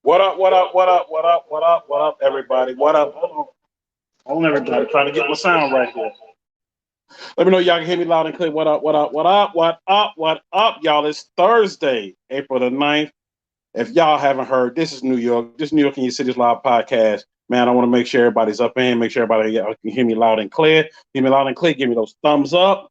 What up, what up, what up, what up, what up, what up, everybody? What up? Hold on, everybody. Trying to get my sound right here. Let me know y'all can hear me loud and clear. What up, what up, what up, what up, what up, y'all? It's Thursday, April the 9th. If y'all haven't heard, this is New York. This is New York in Your City's Live podcast. Man, I want to make sure everybody's up in, make sure everybody can hear me loud and clear. Hear me loud and clear. Give me those thumbs up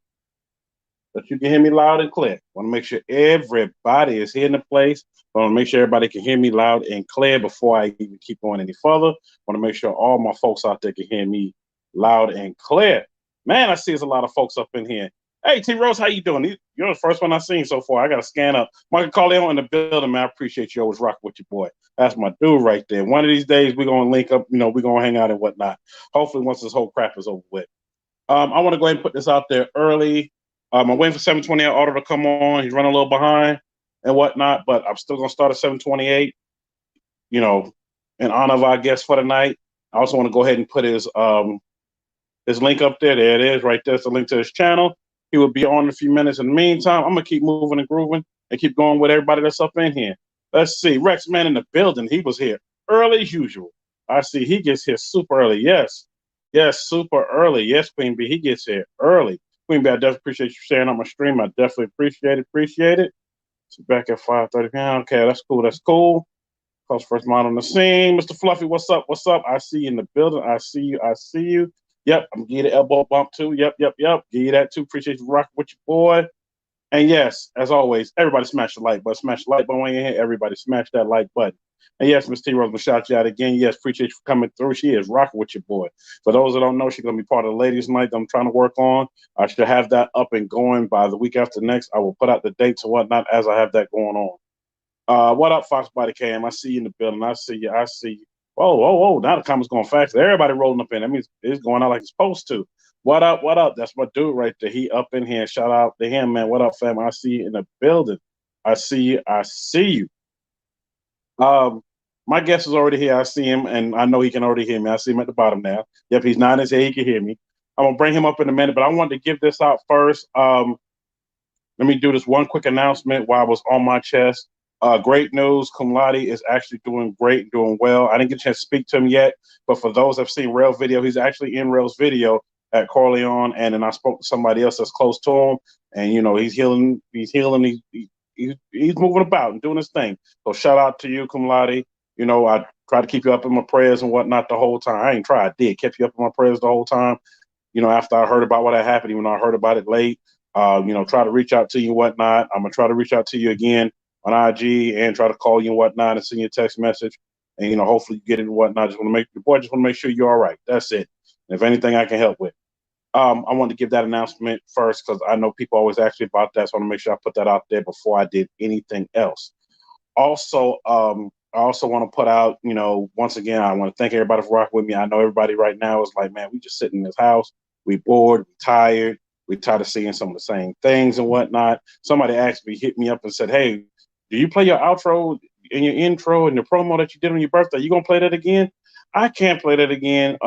that you can hear me loud and clear. Want to make sure everybody is here in the place. I want to make sure everybody can hear me loud and clear before I even keep going any further. I want to make sure all my folks out there can hear me loud and clear. Man, I see there's a lot of folks up in here. Hey, T. Rose, how you doing? You're the first one I've seen so far. I got to scan up. Michael Corleone in the building, man. I appreciate you always rocking with your boy. That's my dude right there. One of these days, we're going to link up. We're going to hang out and whatnot. Hopefully, once this whole crap is over with. I want to go ahead and put this out there early. I'm waiting for 728 Auto to come on. He's running a little behind and whatnot, but I'm still going to start at 728, in honor of our guest for the night. I also want to go ahead and put his link up there. There it is, right there. It's the link to his channel. He will be on in a few minutes. In the meantime, I'm going to keep moving and grooving and keep going with everybody that's up in here. Let's see. Rex Man in the building. He was here early as usual. I see he gets here super early. Yes, super early. Yes, Queen B. He gets here early. Queen B, I definitely appreciate you sharing on my stream. I definitely appreciate it. So back at 5:30 p.m. Okay, that's cool. Cost first mind on the scene. Mr. Fluffy, what's up? I see you in the building. I see you. Yep, I'm giving you the elbow bump too. Yep. Give you that too. Appreciate you rocking with your boy. And yes, as always, everybody smash the like button. Smash the like button when you're here. Everybody smash that like button. And yes, Miss T. Rose, I'm going to shout you out again. Yes, appreciate you for coming through. She is rocking with your boy. For those that don't know, she's going to be part of the ladies' night that I'm trying to work on. I should have that up and going by the week after next. I will put out the dates and whatnot as I have that going on. What up, Fox Body Cam? I see you in the building. I see you. Whoa. Now the comments going fast. Everybody rolling up in. That means it's going out like it's supposed to. What up? That's my dude right there. He up in here. Shout out to him, man. What up, fam? I see you in the building. I see you. My guest is already here. I see him, and I know he can already hear me. I see him at the bottom now. Yep, he's nodding his head. He can hear me. I'm gonna bring him up in a minute, but I wanted to give this out first. Let me do this one quick announcement while I was on my chest. Great news. Cum Laude is actually doing great and doing well. I didn't get a chance to speak to him yet, but for those that have seen Rail's video, he's actually in Rail's video at Corleone, and then I spoke to somebody else that's close to him, and he's healing. He's moving about and doing his thing. So shout out to you, Cum Laude. I tried to keep you up in my prayers and whatnot the whole time. I ain't tried, I did. Kept you up in my prayers the whole time. After I heard about what had happened, even though I heard about it late, try to reach out to you and whatnot. I'm going to try to reach out to you again on IG and try to call you and whatnot and send you a text message. And, hopefully you get it and whatnot. Just want to make sure you're all right. That's it. And if anything I can help with. I wanted to give that announcement first because I know people always ask me about that. So I want to make sure I put that out there before I did anything else. Also, I also want to put out, once again, I want to thank everybody for rocking with me. I know everybody right now is like, man, we just sitting in this house. We bored, we tired. We tired of seeing some of the same things and whatnot. Somebody actually hit me up and said, hey, do you play your outro and your intro and your promo that you did on your birthday? You going to play that again? I can't play that again.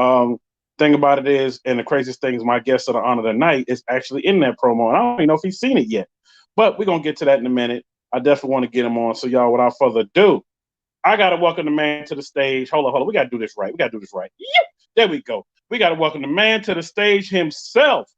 Thing about it is, and the craziest thing is my guest of the honor tonight is actually in that promo. And I don't even know if he's seen it yet. But we're going to get to that in a minute. I definitely want to get him on. So, y'all, without further ado, I got to welcome the man to the stage. Hold on. We got to do this right. Yep. There we go. We got to welcome the man to the stage himself.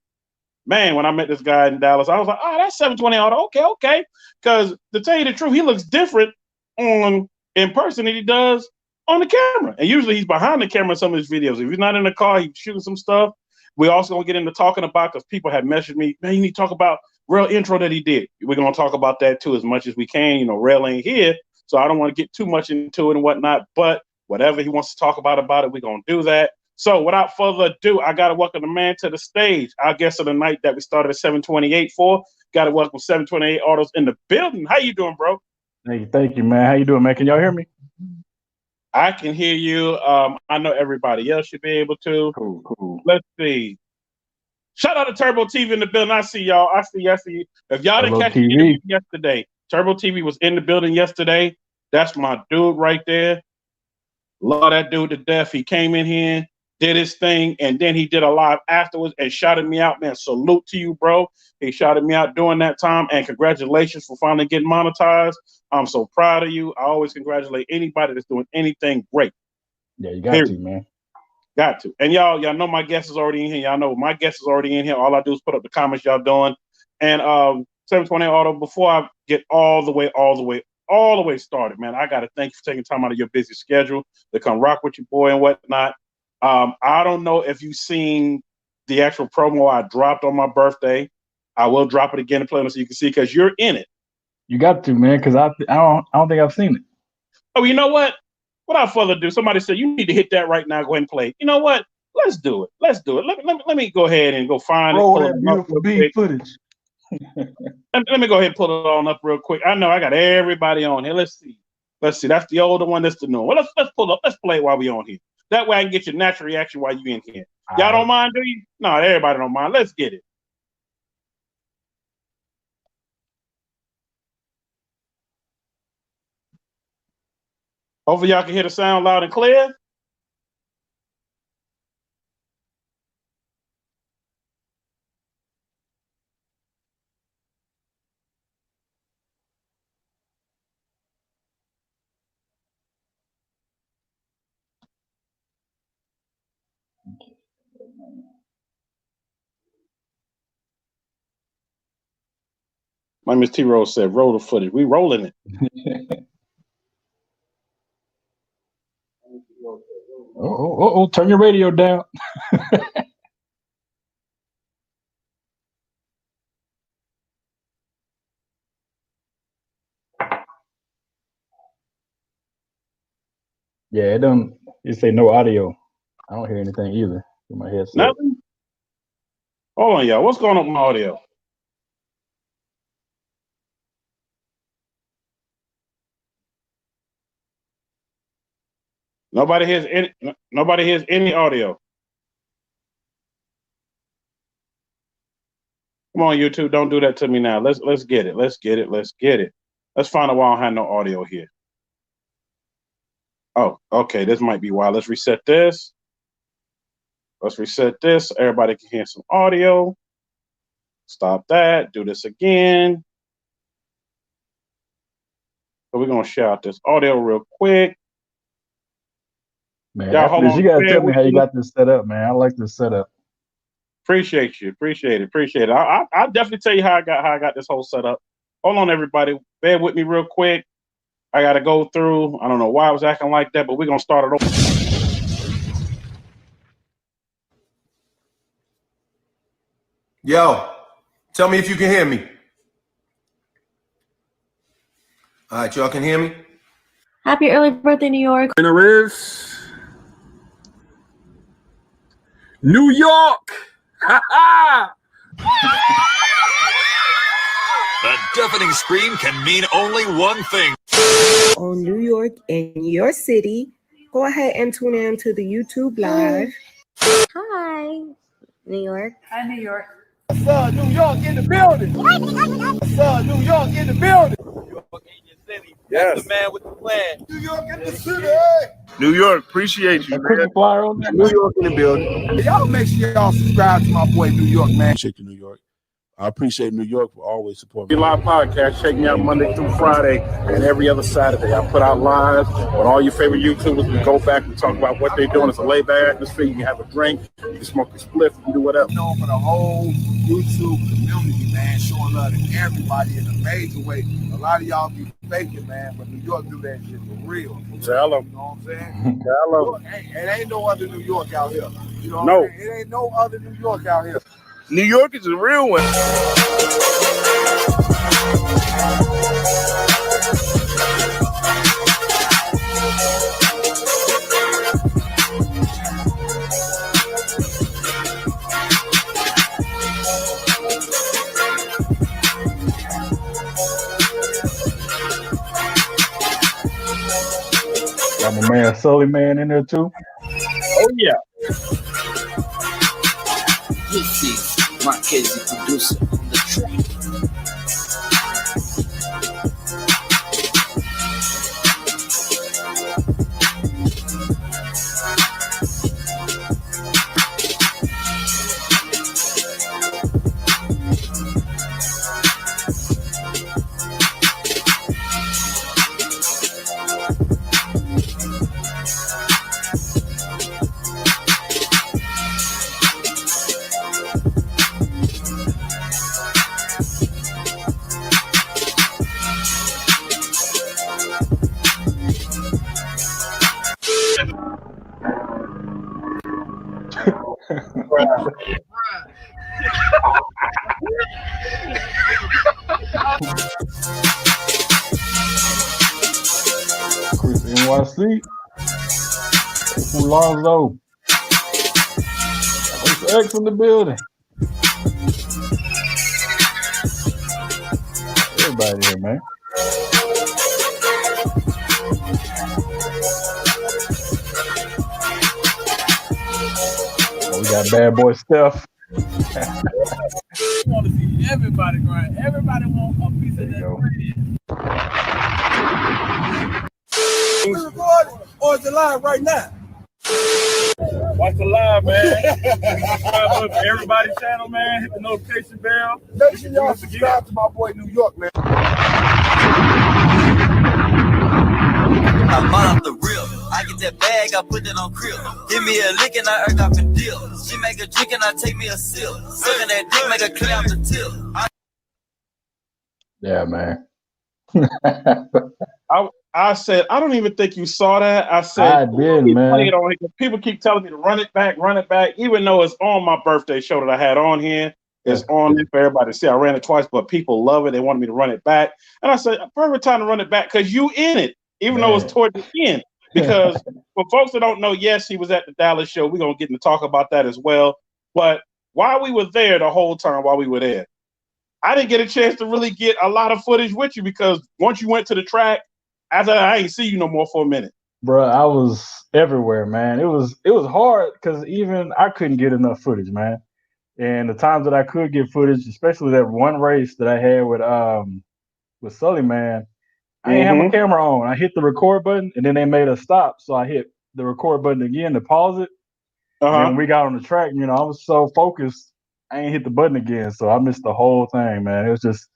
Man, when I met this guy in Dallas, I was like, oh, that's 720 Auto. Okay. Because to tell you the truth, he looks different in person than he does on the camera. And usually he's behind the camera in some of his videos. If he's not in the car, he's shooting some stuff. We're also going to get into talking about, because people have messaged me, man, you need to talk about Rail intro that he did. We're going to talk about that too as much as we can. Rail ain't here. So I don't want to get too much into it and whatnot, but whatever he wants to talk about it, we're going to do that. So without further ado, I got to welcome the man to the stage. Our guest of the night that we started at 728 for. Got to welcome 728 Autos in the building. How you doing, bro? Thank you, man. How you doing, man? Can y'all hear me? I can hear you. I know everybody else should be able to. Cool. Let's see. Shout out to Turbo TV in the building. I see y'all. I see you. If y'all didn't catch it yesterday, Turbo TV was in the building yesterday. That's my dude right there. Love that dude to death. He came in here did his thing, and then he did a live afterwards and shouted me out, man. Salute to you, bro. He shouted me out during that time, and congratulations for finally getting monetized. I'm so proud of you. I always congratulate anybody that's doing anything great. Yeah, you got to, man. Got to. And y'all know my guest is already in here. Y'all know my guest is already in here. All I do is put up the comments y'all doing. And 728 Auto, before I get all the way started, man, I got to thank you for taking time out of your busy schedule to come rock with your boy and whatnot. I don't know if you've seen the actual promo I dropped on my birthday. I will drop it again and play it so you can see, because you're in it. You got to, man, because I don't think I've seen it. Oh, you know what? Without further ado, somebody said you need to hit that right now. Go ahead and play it. You know what? Let's do it. Let me go ahead and go find it. Roll that beautiful beat footage. Let me go ahead and pull it on up real quick. I know I got everybody on here. Let's see. That's the older one. That's the new one. Well, let's pull up. Let's play it while we on here. That way I can get your natural reaction while you in here. Y'all don't mind, do you? No, everybody don't mind. Let's get it. Hopefully y'all can hear the sound loud and clear. My Miss T Rose said, roll the footage. We rolling it. Oh, turn your radio down. Yeah, it say no audio. I don't hear anything either in my headset. Nothing? Hold on, y'all. What's going on with my audio? Nobody hears any audio. Come on, YouTube, don't do that to me now. Let's get it. Let's find out why I don't have no audio here. Oh, okay. This might be why. Let's reset this. So everybody can hear some audio. Stop that. Do this again. So we're gonna share out this audio real quick. Man, after this, you gotta tell me how you got this set up, man. I like this setup. Appreciate you. Appreciate it. I'll definitely tell you how I got this whole setup. Hold on, everybody. Bear with me real quick. I gotta go through. I don't know why I was acting like that, but we're gonna start it over. Yo, tell me if you can hear me. All right, y'all can hear me? Happy early birthday, New York. Winner is New York. The deafening scream can mean only one thing. On New York in your city, go ahead and tune in to the YouTube Live. Hi, New York. Hi, New York. What's up, New York in the building? What's up, New York in the building? New York in your city. Yes. That's the man with the plan. New York in the city. New York, appreciate you, man. Flyer on there. New York in the building. Y'all make sure y'all subscribe to my boy New York, man. Appreciate you, New York. I appreciate New York for always supporting me. Live podcast. Check me out Monday through Friday and every other Saturday. I put out live on all your favorite YouTubers. We go back and talk about what they're doing. It's a laid-back atmosphere. You can have a drink. You can smoke a spliff. You can do whatever. You know, for the whole YouTube community, man, showing love to everybody in a major way. A lot of y'all be faking, man, but New York do that shit for real. Tell them. You know what I'm saying? Tell them. It ain't no other New York out here. You know what I'm saying? It ain't no other New York out here. New York is a real one. Got my man Sully Man in there too. Oh yeah. This is my Casey producer on the track. NYC. Alonzo. Mr. X in the building. Everybody here, man. Oh, we got bad boy Steph. We want to see everybody grind. Everybody want a piece of that bread. We recording or is it live right now? Watch the live, man. Subscribe to everybody's channel, man. Hit the notification bell. Make sure y'all subscribe to my boy New York, man. I'm off the real. I get that bag, I put that on crib. Give me a lick and I earn off a deal. She make a drink and I take me a sip. Sucking that dick, make a clear off the tip. Yeah, man. I said, I don't even think you saw that. I said, I did, man. People keep telling me to run it back, even though it's on my birthday show that I had on here. It's on it for everybody to see. I ran it twice, but people love it. They wanted me to run it back. And I said, perfect time to run it back because you in it, even though it's toward the end. Because for folks that don't know, yes, he was at the Dallas show. We're going to get into talk about that as well. But while we were there the whole time, while we were there, I didn't get a chance to really get a lot of footage with you because once you went to the track, I ain't see you no more for a minute. Bro, I was everywhere, man. It was hard because even I couldn't get enough footage, man. And the times that I could get footage, especially that one race that I had with Sully, man, I didn't have my camera on. I hit the record button and then they made us stop. So I hit the record button again to pause it. And then when we got on the track, I was so focused, I ain't hit the button again. So I missed the whole thing, man. It was just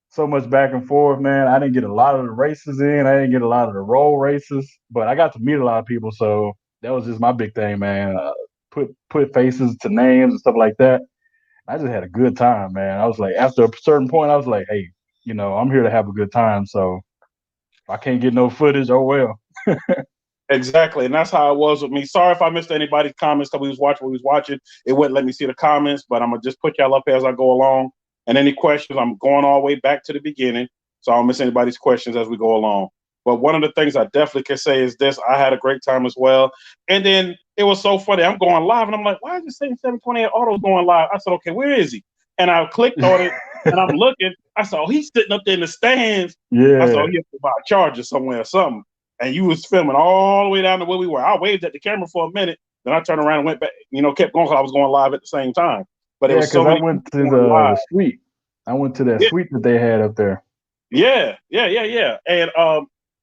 so much back and forth, man. I didn't get a lot of the races in. I didn't get a lot of the roll races, but I got to meet a lot of people. So that was just my big thing, man. Put faces to names and stuff like that. I just had a good time, man. I was like, after a certain point, I was like, hey, I'm here to have a good time. So if I can't get no footage, oh well. Exactly. And that's how it was with me. Sorry if I missed anybody's comments because we was watching. It wouldn't let me see the comments, but I'm going to just put y'all up here as I go along. And any questions, I'm going all the way back to the beginning, so I don't miss anybody's questions as we go along. But one of the things I definitely can say is this. I had a great time as well. And then it was so funny. I'm going live, and I'm like, why is it saying 728 Autos going live? I said, okay, where is he? And I clicked on it, and I'm looking. I saw he's sitting up there in the stands. Yeah. I saw he had to buy a charger somewhere or something. And you was filming all the way down to where we were. I waved at the camera for a minute. Then I turned around and went back, kept going because I was going live at the same time. But it was so many I went to the suite. I went to that suite that they had up there. Yeah. And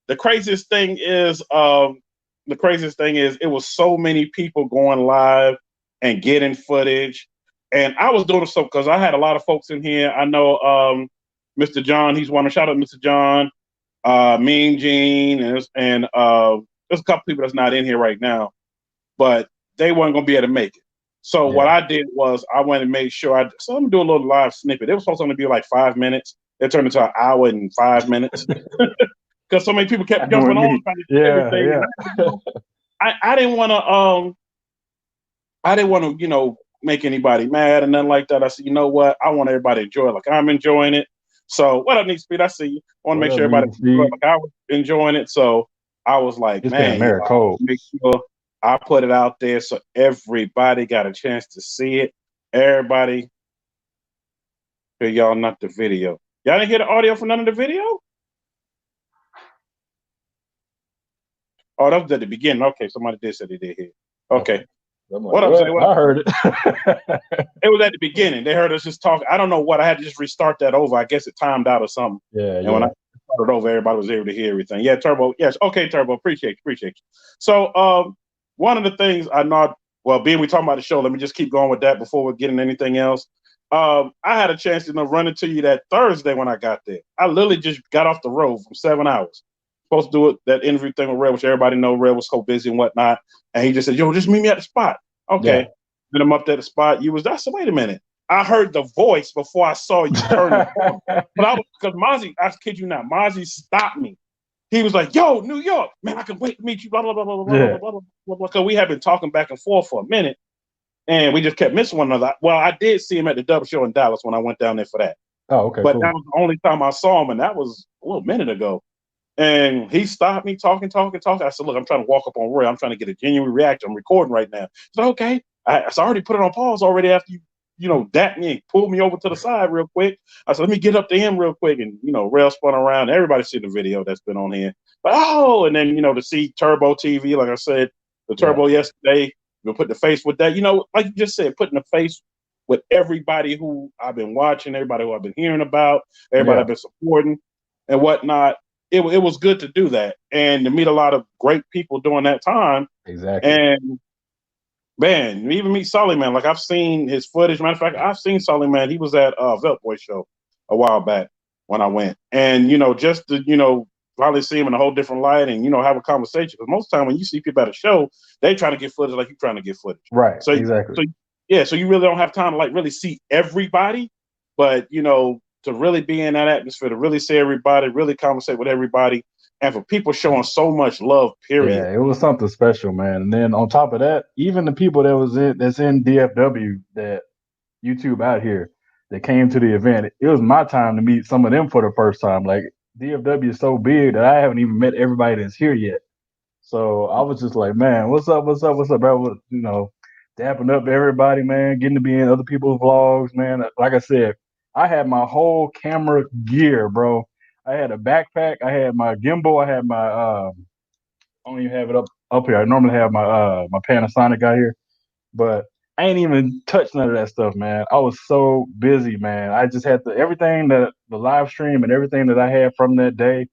the craziest thing is it was so many people going live and getting footage. And I was doing so because I had a lot of folks in here. I know Mr. John, he's one. Shout out to Mr. John, Mean Gene, and there's a couple people that's not in here right now, but they weren't gonna be able to make it. So what I did was I went and made sure so I'm gonna do a little live snippet. It was supposed to be like 5 minutes. It turned into an hour and 5 minutes because so many people kept jumping on. Everything. I didn't want to, make anybody mad and nothing like that. I said, you know what? I want everybody to enjoy it like I'm enjoying it. So what up, Need Speed? I see you. I want to make sure everybody enjoy it like I was enjoying it. So I was like, man, make sure I put it out there so everybody got a chance to see it. Everybody, hear y'all, not the video. Y'all didn't hear the audio from none of the video? Oh, that was at the beginning. Okay, somebody did say they did hear. Okay. What up, say what? I heard it. It was at the beginning. They heard us just talk. I don't know what. I had to just restart that over. I guess it timed out or something. And when I started over, everybody was able to hear everything. Yeah, Turbo. Yes. Okay, Turbo. Appreciate you. So one of the things I know, being we talking about the show, let me just keep going with that before we get into anything else. I had a chance to run into you that Thursday when I got there. I literally just got off the road from 7 hours. Supposed to do it, that interview thing with Red, which everybody know Red was so busy and whatnot. And he just said, yo, just meet me at the spot. Okay. Yeah. Then I'm up at the spot. I said, wait a minute. I heard the voice before I saw you turn the corner. But because Mozzie, I kid you not, Mozzie stopped me. He was like, yo, New York, man, I can wait to meet you, blah, blah, blah, blah, blah, blah, blah, blah, blah. Because we had been talking back and forth for a minute. And we just kept missing one another. Well, I did see him at the Double Show in Dallas when I went down there for that. Oh, okay. But that was the only time I saw him, and that was a little minute ago. And he stopped me talking. I said, look, I'm trying to walk up on Roy. I'm trying to get a genuine reaction. I'm recording right now. He said, okay. I already put it on pause already after you dapped me and pulled me over to the side real quick. I said, let me get up to him real quick. And, Rail spun around. Everybody's seen the video that's been on here. But, and then, to see Turbo TV, like I said, the Turbo yesterday, put the face with that, like you just said, putting the face with everybody who I've been watching, everybody who I've been hearing about, everybody I've been supporting and whatnot. It was good to do that and to meet a lot of great people during that time. Exactly. And man, even meet Sully, man. Like I've seen his footage. Matter of fact, I've seen Sully, man. He was at Velt Boy show a while back when I went. And, just to, probably see him in a whole different light and, have a conversation. Because most of the time when you see people at a show, they trying to get footage like you're trying to get footage. Right. So exactly. So you really don't have time to like really see everybody. But, to really be in that atmosphere, to really see everybody, really conversate with everybody, and for people showing so much love, period. Yeah, it was something special, man. And then on top of that, even the people that's in DFW that YouTube out here that came to the event, it was my time to meet some of them for the first time. Like DFW is so big that I haven't even met everybody that's here yet. So I was just like, man, what's up, bro? Dapping up everybody, man, getting to be in other people's vlogs, man. Like I said, I had my whole camera gear, bro. I had a backpack, I had my gimbal, I had my I don't even have it up here. I normally have my Panasonic out here, but I ain't even touched none of that stuff, man. I was so busy, man. I just had everything that the live stream and everything that I had from that day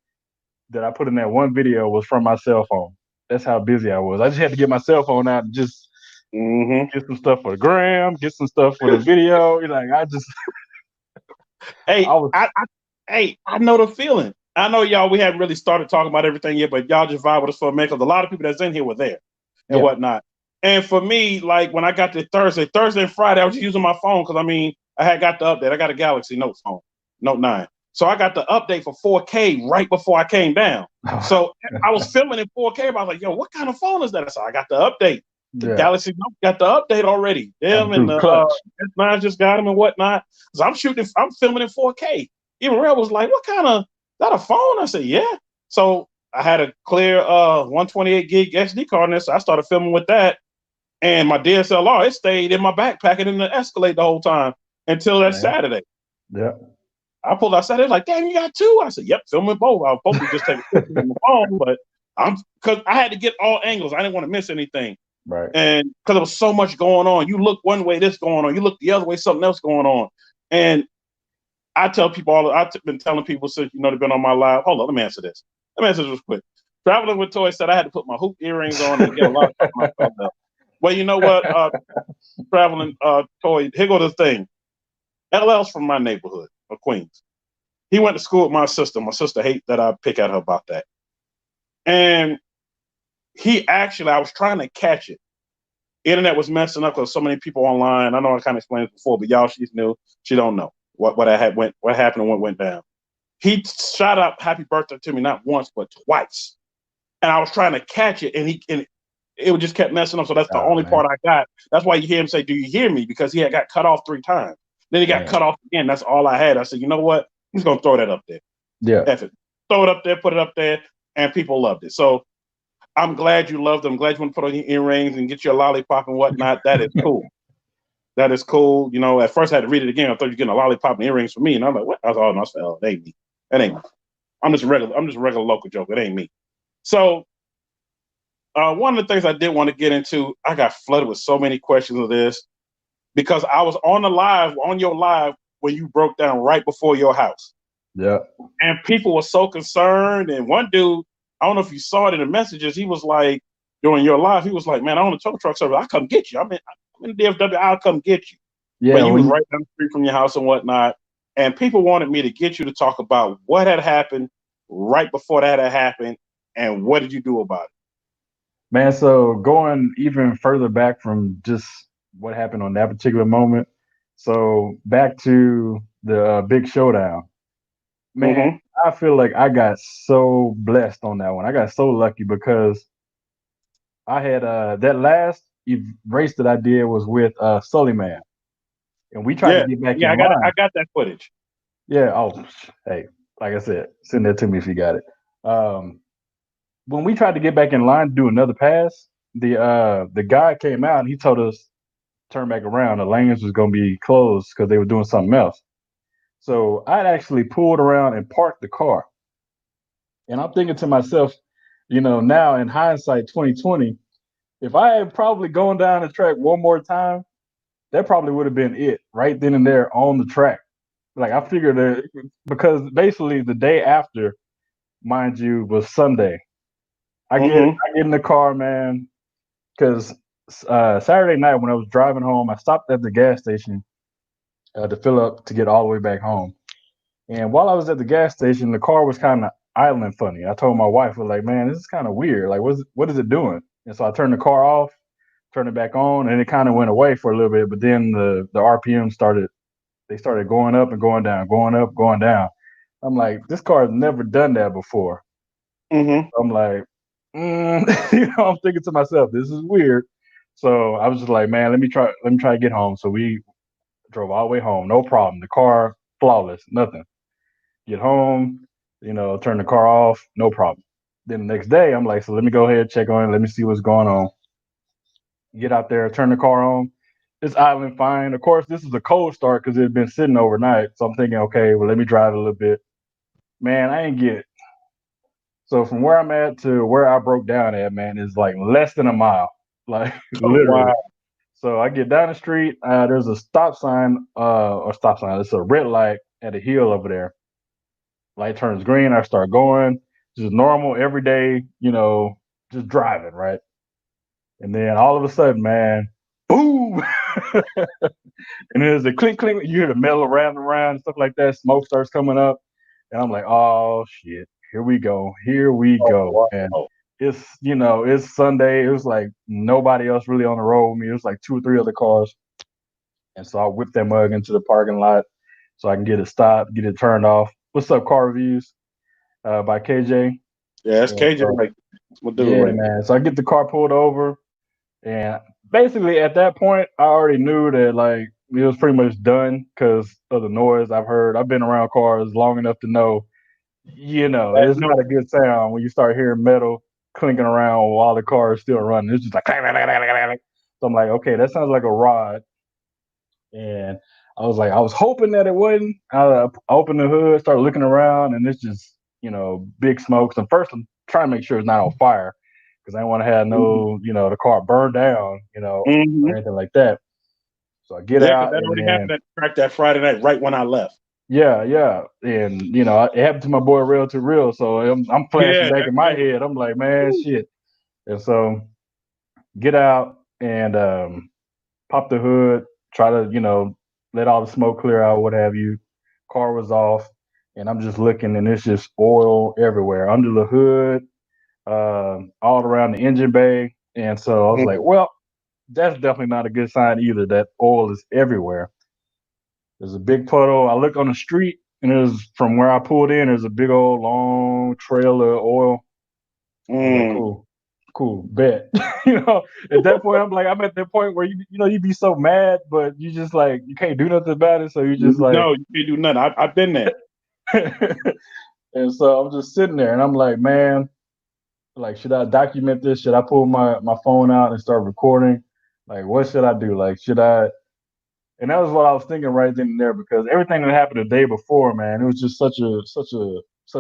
that I put in that one video was from my cell phone. That's how busy I was. I just had to get my cell phone out and just get some stuff for the gram, get some stuff for the video. I just Hey, I know the feeling. I know y'all, we haven't really started talking about everything yet, but y'all just vibe with us for a minute because a lot of people that's in here were there and whatnot. And for me, like when I got to Thursday and Friday, I was just using my phone because I had got the update. I got a Galaxy Note phone, Note 9. So I got the update for 4K right before I came down. So I was filming in 4K. I was like, yo, what kind of phone is that? So I got the update. The Galaxy Note got the update already. Them and the S9 just got them and whatnot. So I'm filming in 4K. Even Red was like, what kind of, that a phone? I said, yeah. So I had a clear 128 gig SD card in there. So I started filming with that. And my DSLR, it stayed in my backpack and in the Escalade the whole time until that Saturday. Yeah. I pulled out Saturday, like, damn, you got two? I said, yep, filming both. I was supposed to just take a picture on my phone, but because I had to get all angles. I didn't want to miss anything. Right. And because there was so much going on. You look one way, this going on. You look the other way, something else going on. And I tell people I've been telling people since, they've been on my live. Hold on, let me answer this. Let me answer this real quick. Traveling with Toy said I had to put my hoop earrings on and get a lot of stuff. Well, you know what? Traveling Toy, here go the thing. LL's from my neighborhood of Queens. He went to school with my sister. My sister hate that I pick at her about that. And I was trying to catch it. Internet was messing up because so many people online. I know I kind of explained it before, but y'all, she's new. She don't know what happened and what went down. He shot out happy birthday to me not once but twice, and I was trying to catch it, and it just kept messing up. So that's the only part I got. That's why you hear him say, "Do you hear me?" Because he had got cut off 3 times. Then he got cut off again. That's all I had. I said, you know what? I'm just gonna throw that up there. Yeah. F it. Throw it up there, put it up there, and people loved it. So I'm glad you loved them. I'm glad you want to put on your earrings and get your lollipop and whatnot. That is cool. That is cool. At first I had to read it again. I thought you were getting a lollipop and earrings for me. And I'm like, what? I was all, no, oh, that ain't me. That ain't me. I'm just a regular local joke. It ain't me. So one of the things I did want to get into, I got flooded with so many questions of this because I was on your live when you broke down right before your house. Yeah. And people were so concerned. And one dude, I don't know if you saw it in the messages, he was like, during your live, he was like, man, I own a tow truck service. I'll come get you. I'm in DFW, I'll come get you. Yeah, but you was right down the street from your house and whatnot. And people wanted me to get you to talk about what had happened right before that had happened and what did you do about it? Man, so going even further back from just what happened on that particular moment. So back to the big showdown. Man, I feel like I got so blessed on that one. I got so lucky because I had that last race that I did was with Sully Man. And we tried to get back in line. I got that footage. Yeah. Oh, hey, like I said, send that to me if you got it. When we tried to get back in line to do another pass, the guy came out and he told us turn back around. The lanes was gonna be closed because they were doing something else. So I'd actually pulled around and parked the car. And I'm thinking to myself, now in hindsight, 2020, if I had probably gone down the track one more time, that probably would have been it right then and there on the track. Like I figured that because basically the day after, mind you, was Sunday. I get in the car, man, because Saturday night when I was driving home, I stopped at the gas station to fill up to get all the way back home. And while I was at the gas station, the car was kind of idling funny. I told my wife, "I was like, man, this is kind of weird. Like, what is it doing?" And so I turned the car off, turned it back on, and it kind of went away for a little bit. But then the RPM started going up and going down, going up, going down. I'm like, this car has never done that before. I'm like, I'm thinking to myself, this is weird. So I was just like, man, let me try to get home. So we drove all the way home, no problem. The car flawless, nothing. Get home, turn the car off, no problem. Then the next day, I'm like, so let me go ahead, check on it, let me see what's going on. Get out there, turn the car on. It's idling fine. Of course, this is a cold start because it had been sitting overnight. So I'm thinking, okay, well, let me drive a little bit. Man, I ain't get it. So from where I'm at to where I broke down at, man, is like less than a mile, like literally. So I get down the street. There's a stop sign, or stop sign. It's a red light at a hill over there. Light turns green. I start going, just normal, everyday, just driving, right? And then all of a sudden, man, boom! And there's a clink, clink. You hear the metal around and stuff like that. Smoke starts coming up. And I'm like, oh, shit. Here we go. Here we go. And it's Sunday. It was like nobody else really on the road with me. It was like 2 or 3 other cars. And so I whipped that mug into the parking lot so I can get it stopped, get it turned off. What's up, Car Reviews by KJ? Yeah, it's KJ. Right. We'll do it right. Man. So I get the car pulled over. And basically at that point, I already knew that like it was pretty much done because of the noise I've heard. I've been around cars long enough to know, it's not a good sound when you start hearing metal clinking around while the car is still running. It's just like, so I'm like, okay, that sounds like a rod. And I was hoping that it wasn't. I opened the hood, started looking around, and it's just, big smokes. And first, I'm trying to make sure it's not on fire because I don't want to have the car burned down, or anything like that. So I get out. That already happened at track that Friday night, right when I left. Yeah, and it happened to my boy Real to Real, so I'm flashing back in my head. I'm like, man, shit. And so get out and pop the hood, try to let all the smoke clear out, what have you. Car was off, and I'm just looking, and it's just oil everywhere under the hood, all around the engine bay. And so I was like, well, that's definitely not a good sign either. That oil is everywhere. There's a big puddle. I look on the street, and there's from where I pulled in. There's a big old long trail of oil. Like, cool, bet. At that point, I'm at that point where you be so mad, but you just like you can't do nothing about it. So you just like, no, you can't do nothing. I've been there. And so I'm just sitting there, and I'm like, man, like, should I document this? Should I pull my phone out and start recording? Like, what should I do? Like, should I? And that was what I was thinking right then and there because everything that happened the day before, man, it was just such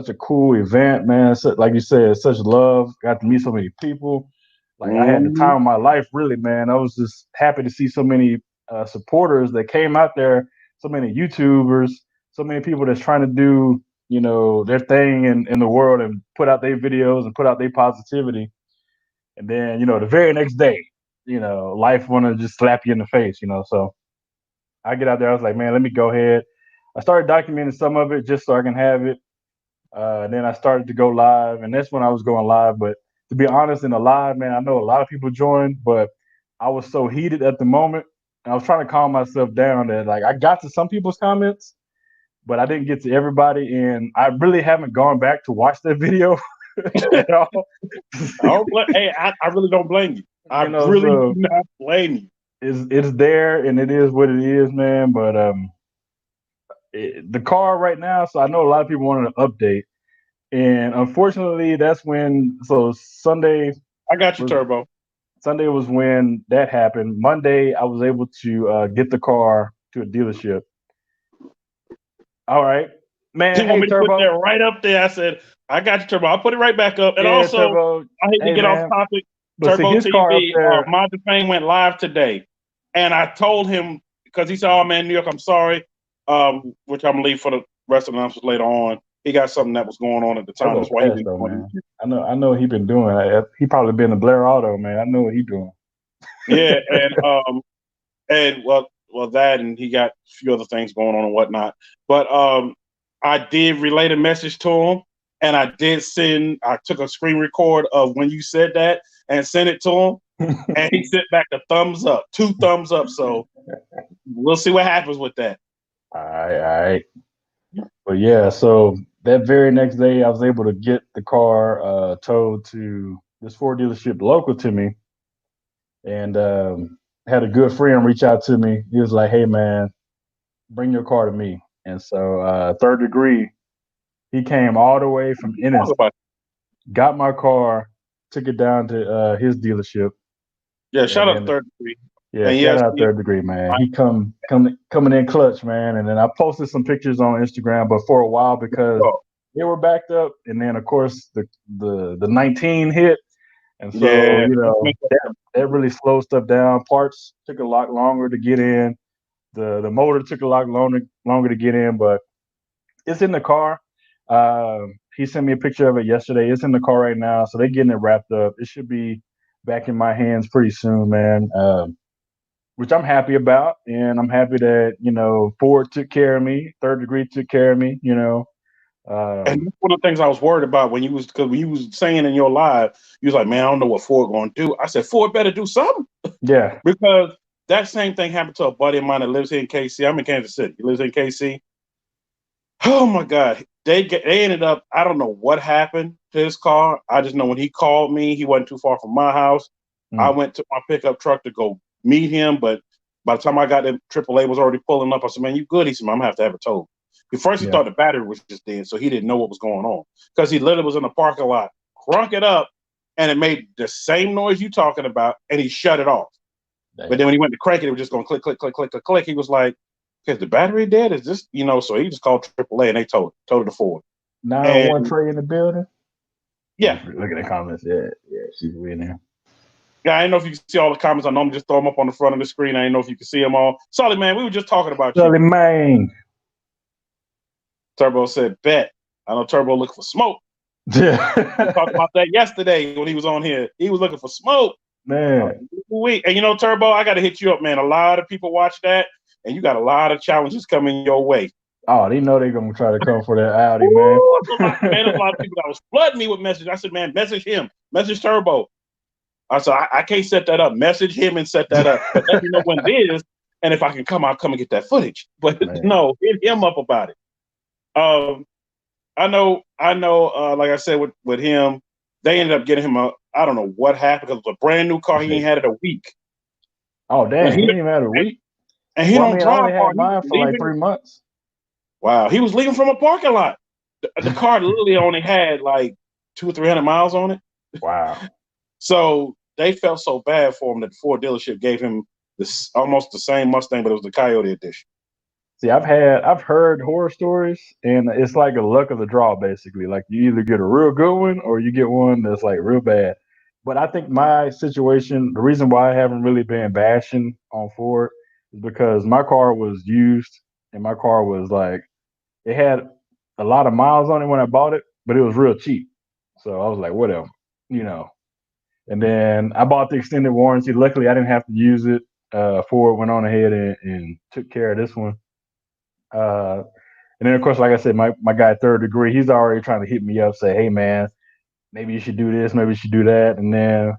a cool event, man. Like you said, such love. Got to meet so many people. Like I had the time of my life, really, man. I was just happy to see so many supporters that came out there, so many YouTubers, so many people that's trying to do, their thing in the world and put out their videos and put out their positivity. And then, the very next day, life want to just slap you in the face, so. I get out there. I was like, man, let me go ahead. I started documenting some of it just so I can have it. And then I started to go live, and that's when I was going live. But to be honest, in the live, man, I know a lot of people joined, but I was so heated at the moment. And I was trying to calm myself down that like I got to some people's comments, but I didn't get to everybody. And I really haven't gone back to watch that video at all. I really don't blame you. I really do not blame you. It's there and it is what it is, man. But the car right now, so I know a lot of people wanted an update. And unfortunately, that's when. So Sunday I got you, was Turbo. Sunday was when that happened. Monday, I was able to get the car to a dealership. All right, He man. want Hey, me to put that Turbo. right up there. I said, I got you, Turbo. I'll put it right back up. And Yeah, also, Turbo. I hate to Hey, get off man. topic. But see, Turbo his car up TV, there. Mind the Fame went live today. And I told him, because he said, oh, man, New York, I'm sorry, which I'm going to leave for the rest of the announcements later on. He got something that was going on at the time. Turbo That's why he fast didn't though, want man. I know he been doing. He probably been a Blair Auto, man. I know what he doing. Yeah, and that, and he got a few other things going on and whatnot. But I did relay a message to him, and I took a screen record of when you said that and sent it to him, and he sent back the thumbs up, 2 thumbs up. So we'll see what happens with that. All right. But yeah, so that very next day, I was able to get the car towed to this Ford dealership local to me, and had a good friend reach out to me. He was like, "Hey, man, bring your car to me." And so, Third Degree, he came all the way from Ennis, got my car, took it down to his dealership. Yeah, And shout out then, to Third Degree. yeah, And shout yes, out Third Degree, man. He coming in clutch, man. And then I posted some pictures on Instagram, but for a while because they were backed up, and then of course the 19 hit, and so yeah, that really slowed stuff down. Parts took a lot longer to get in. The motor took a lot longer to get in, but it's in the car. He sent me a picture of it yesterday. It's in the car right now, so they're getting it wrapped up. It should be back in my hands pretty soon, man. Which I'm happy about, and I'm happy that Ford took care of me, Third Degree took care of me. and that's one of the things I was worried about when you was saying in your live, you was like, man, I don't know what Ford going to do. I said, Ford better do something. Yeah, because that same thing happened to a buddy of mine that lives here in KC. I'm in Kansas City. He lives in KC. Oh my God. They ended up, I don't know what happened to his car. I just know when he called me, he wasn't too far from my house. I went to my pickup truck to go meet him, but by the time I got there, AAA was already pulling up. I said, man, you good? He said, man, I'm going to have to have it towed. At first, he thought the battery was just dead, so he didn't know what was going on. Because he literally was in the parking lot, crunk it up, and it made the same noise you talking about, and he shut it off. But then when he went to crank it, it was just going click, click, click, click, click, click. He was like, is the battery dead? Is this, so he just called AAA, and they towed it to Ford. 901 Trey in the building. Yeah. Look at the comments. Yeah, she's in there. Yeah, I didn't know if you can see all the comments. I normally just throw them up on the front of the screen. I didn't know if you could see them all. Solid, man, we were just talking about Solid, you. man. Turbo said, bet. I know Turbo looking for smoke. Yeah. We talked about that yesterday when he was on here. He was looking for smoke. Man. And Turbo, I got to hit you up, man. A lot of people watch that, and you got a lot of challenges coming your way. Oh, they know they're going to try to come for that Audi, man. There's a lot of people that was flooding me with messages. I said, man, message him. Message Turbo. I said, I can't set that up. Message him and set that up. But let me know when it is. And if I can come, I'll come and get that footage. But no, hit him up about it. I know. Like I said, with him, they ended up getting him I don't know what happened because it was a brand new car. He ain't had it a week. Oh, damn. He ain't even had a week? And he don't drive. I only had mine for like 3 months. Wow. He was leaving from a parking lot. The car literally only had like 200 or 300 miles on it. Wow. So they felt so bad for him that the Ford dealership gave him almost the same Mustang, but it was the Coyote edition. See, I've heard horror stories, and it's like a luck of the draw, basically. Like you either get a real good one or you get one that's like real bad. But I think my situation, the reason why I haven't really been bashing on Ford is because my car was used, and my car was like, it had a lot of miles on it when I bought it, but it was real cheap. So I was like, whatever, And then I bought the extended warranty. Luckily, I didn't have to use it. Ford went on ahead and took care of this one. And then, of course, like I said, my guy Third Degree, he's already trying to hit me up, say, hey, man, maybe you should do this, maybe you should do that. And then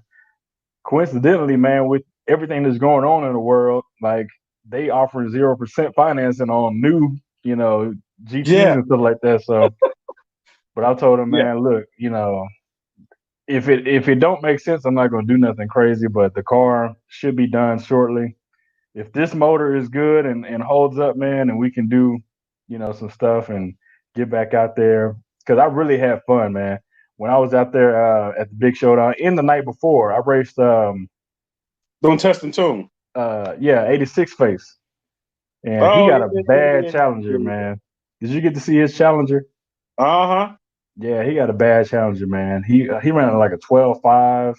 coincidentally, man, with everything that's going on in the world, like they offering 0% financing on new, GTs and stuff like that. So, but I told him, man, look, if it don't make sense, I'm not going to do nothing crazy, but the car should be done shortly. If this motor is good and holds up, man, and we can do, some stuff and get back out there, because I really had fun, man. When I was out there at the big showdown in the night before, I raced Doing test and tune. 86 face. And he Oh, got a bad yeah. challenger, man. Did you get to see his challenger? Uh-huh. Yeah, he got a bad challenger, man. He ran like a 12.5,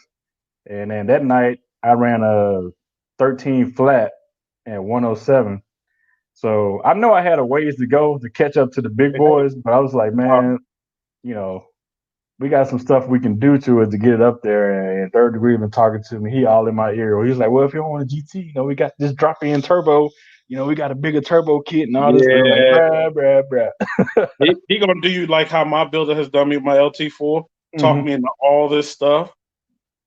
and then that night I ran a 13 flat at 107. So I know I had a ways to go to catch up to the big boys, but I was like, man, you know, we got some stuff we can do to it to get it up there. And Third Degree been talking to me. He all in my ear. He was like, well, if you don't want a GT, we got this drop-in turbo. We got a bigger turbo kit and all this stuff. I'm like, bruh. He gonna do you like how my builder has done me with my LT4. Talk Mhm. me into all this stuff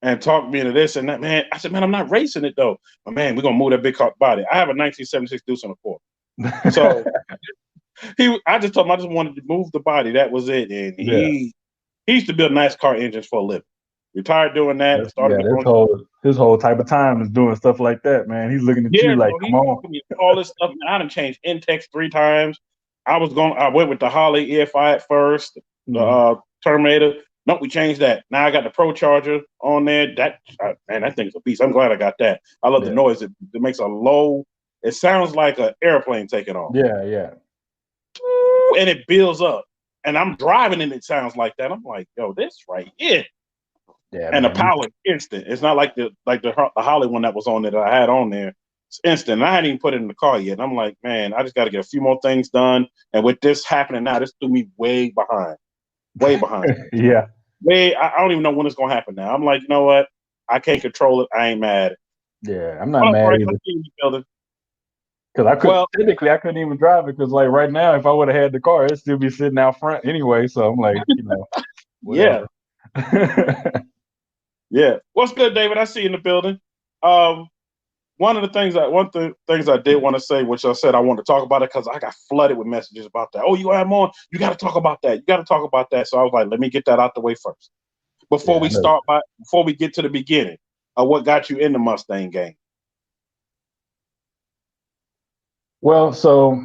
and talk me into this and that. Man, I said, man, I'm not racing it though. But man, we're gonna move that big car body. I have a 1976 Deuce on the 4. So I just told him I just wanted to move the body. That was it. And he used to build nice car engines for a living. Retired doing that. His whole type of time is doing stuff like that, man. He's looking at you like, so come on. me all this stuff. I done changed Intex 3 times. I went with the Holly EFI at first, the Terminator. Nope, we changed that. Now I got the Pro Charger on there. That thing's a beast. I'm glad I got that. I love the noise. It makes a low. It sounds like an airplane taking off. Yeah. And it builds up. And I'm driving and it sounds like that. I'm like, yo, this right here. Yeah, and man. the power is instant. It's not like the Holly one that was on there that I had on there. It's instant. And I hadn't even put it in the car yet. And I'm like, man, I just got to get a few more things done. And with this happening now, this threw me way behind. Way behind. Yeah. I don't even know when it's gonna happen now. I'm like, you know what? I can't control it. I ain't mad. Yeah, I'm not mad either. Because technically I couldn't even drive it because like right now, if I would have had the car, it'd still be sitting out front anyway. So I'm like, whatever. Yeah. What's good, David? I see you in the building. One of the things I did want to say, which I said I wanted to talk about it because I got flooded with messages about that. Oh, you have more? You got to talk about that. You got to talk about that. So I was like, let me get that out the way first before we get to the beginning of what got you in the Mustang game. Well, so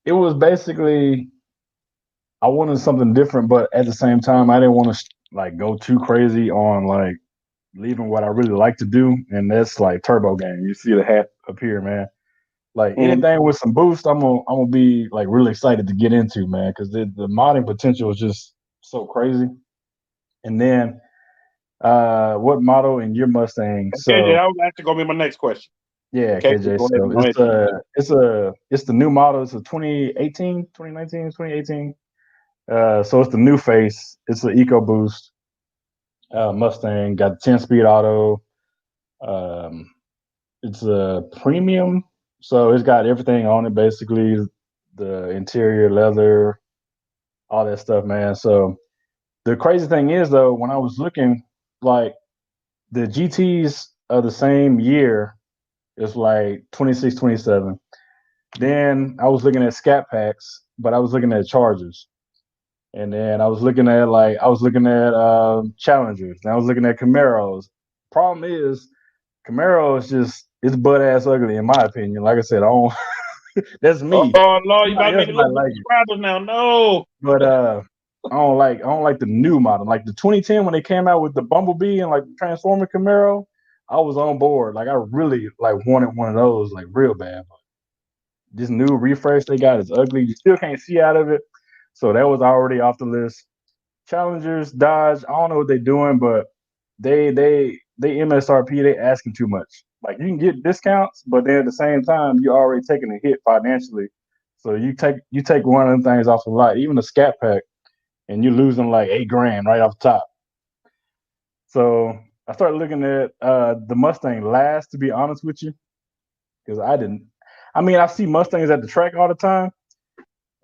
it was basically I wanted something different, but at the same time, I didn't want to like go too crazy on like leaving what I really like to do, and that's like turbo game. You see the hat up here, man. Like anything with some boost, I'm gonna be like really excited to get into, man, because the modding potential is just so crazy. And then, what model in your Mustang? So KJ, that was actually gonna be my next question. Yeah, KJ. So it's the new model. It's a 2018, 2019, 2018. So it's the new face. It's an EcoBoost Mustang. Got 10-speed auto. It's a premium, so it's got everything on it. Basically, the interior leather, all that stuff, man. So the crazy thing is, though, when I was looking, like the GTs of the same year, it's like 26, 27. Then I was looking at Scat Packs, but I was looking at Chargers. And then I was looking at Challengers. And I was looking at Camaros. Problem is, Camaro is just it's butt ass ugly in my opinion. Like I said, I don't. That's me. Oh Lord, you about me to look at subscribers now? No. But I don't like the new model. Like the 2010 when they came out with the Bumblebee and like the Transformer Camaro, I was on board. Like I really like wanted one of those like real bad. But this new refresh they got is ugly. You still can't see out of it. So that was already off the list. Challengers, Dodge, I don't know what they're doing, but they MSRP, they asking too much. Like you can get discounts, but then at the same time, you're already taking a hit financially. So you take one of them things off the lot, even a Scat Pack, and you're losing like $8,000 right off the top. So I started looking at the Mustang last, to be honest with you, because I see Mustangs at the track all the time,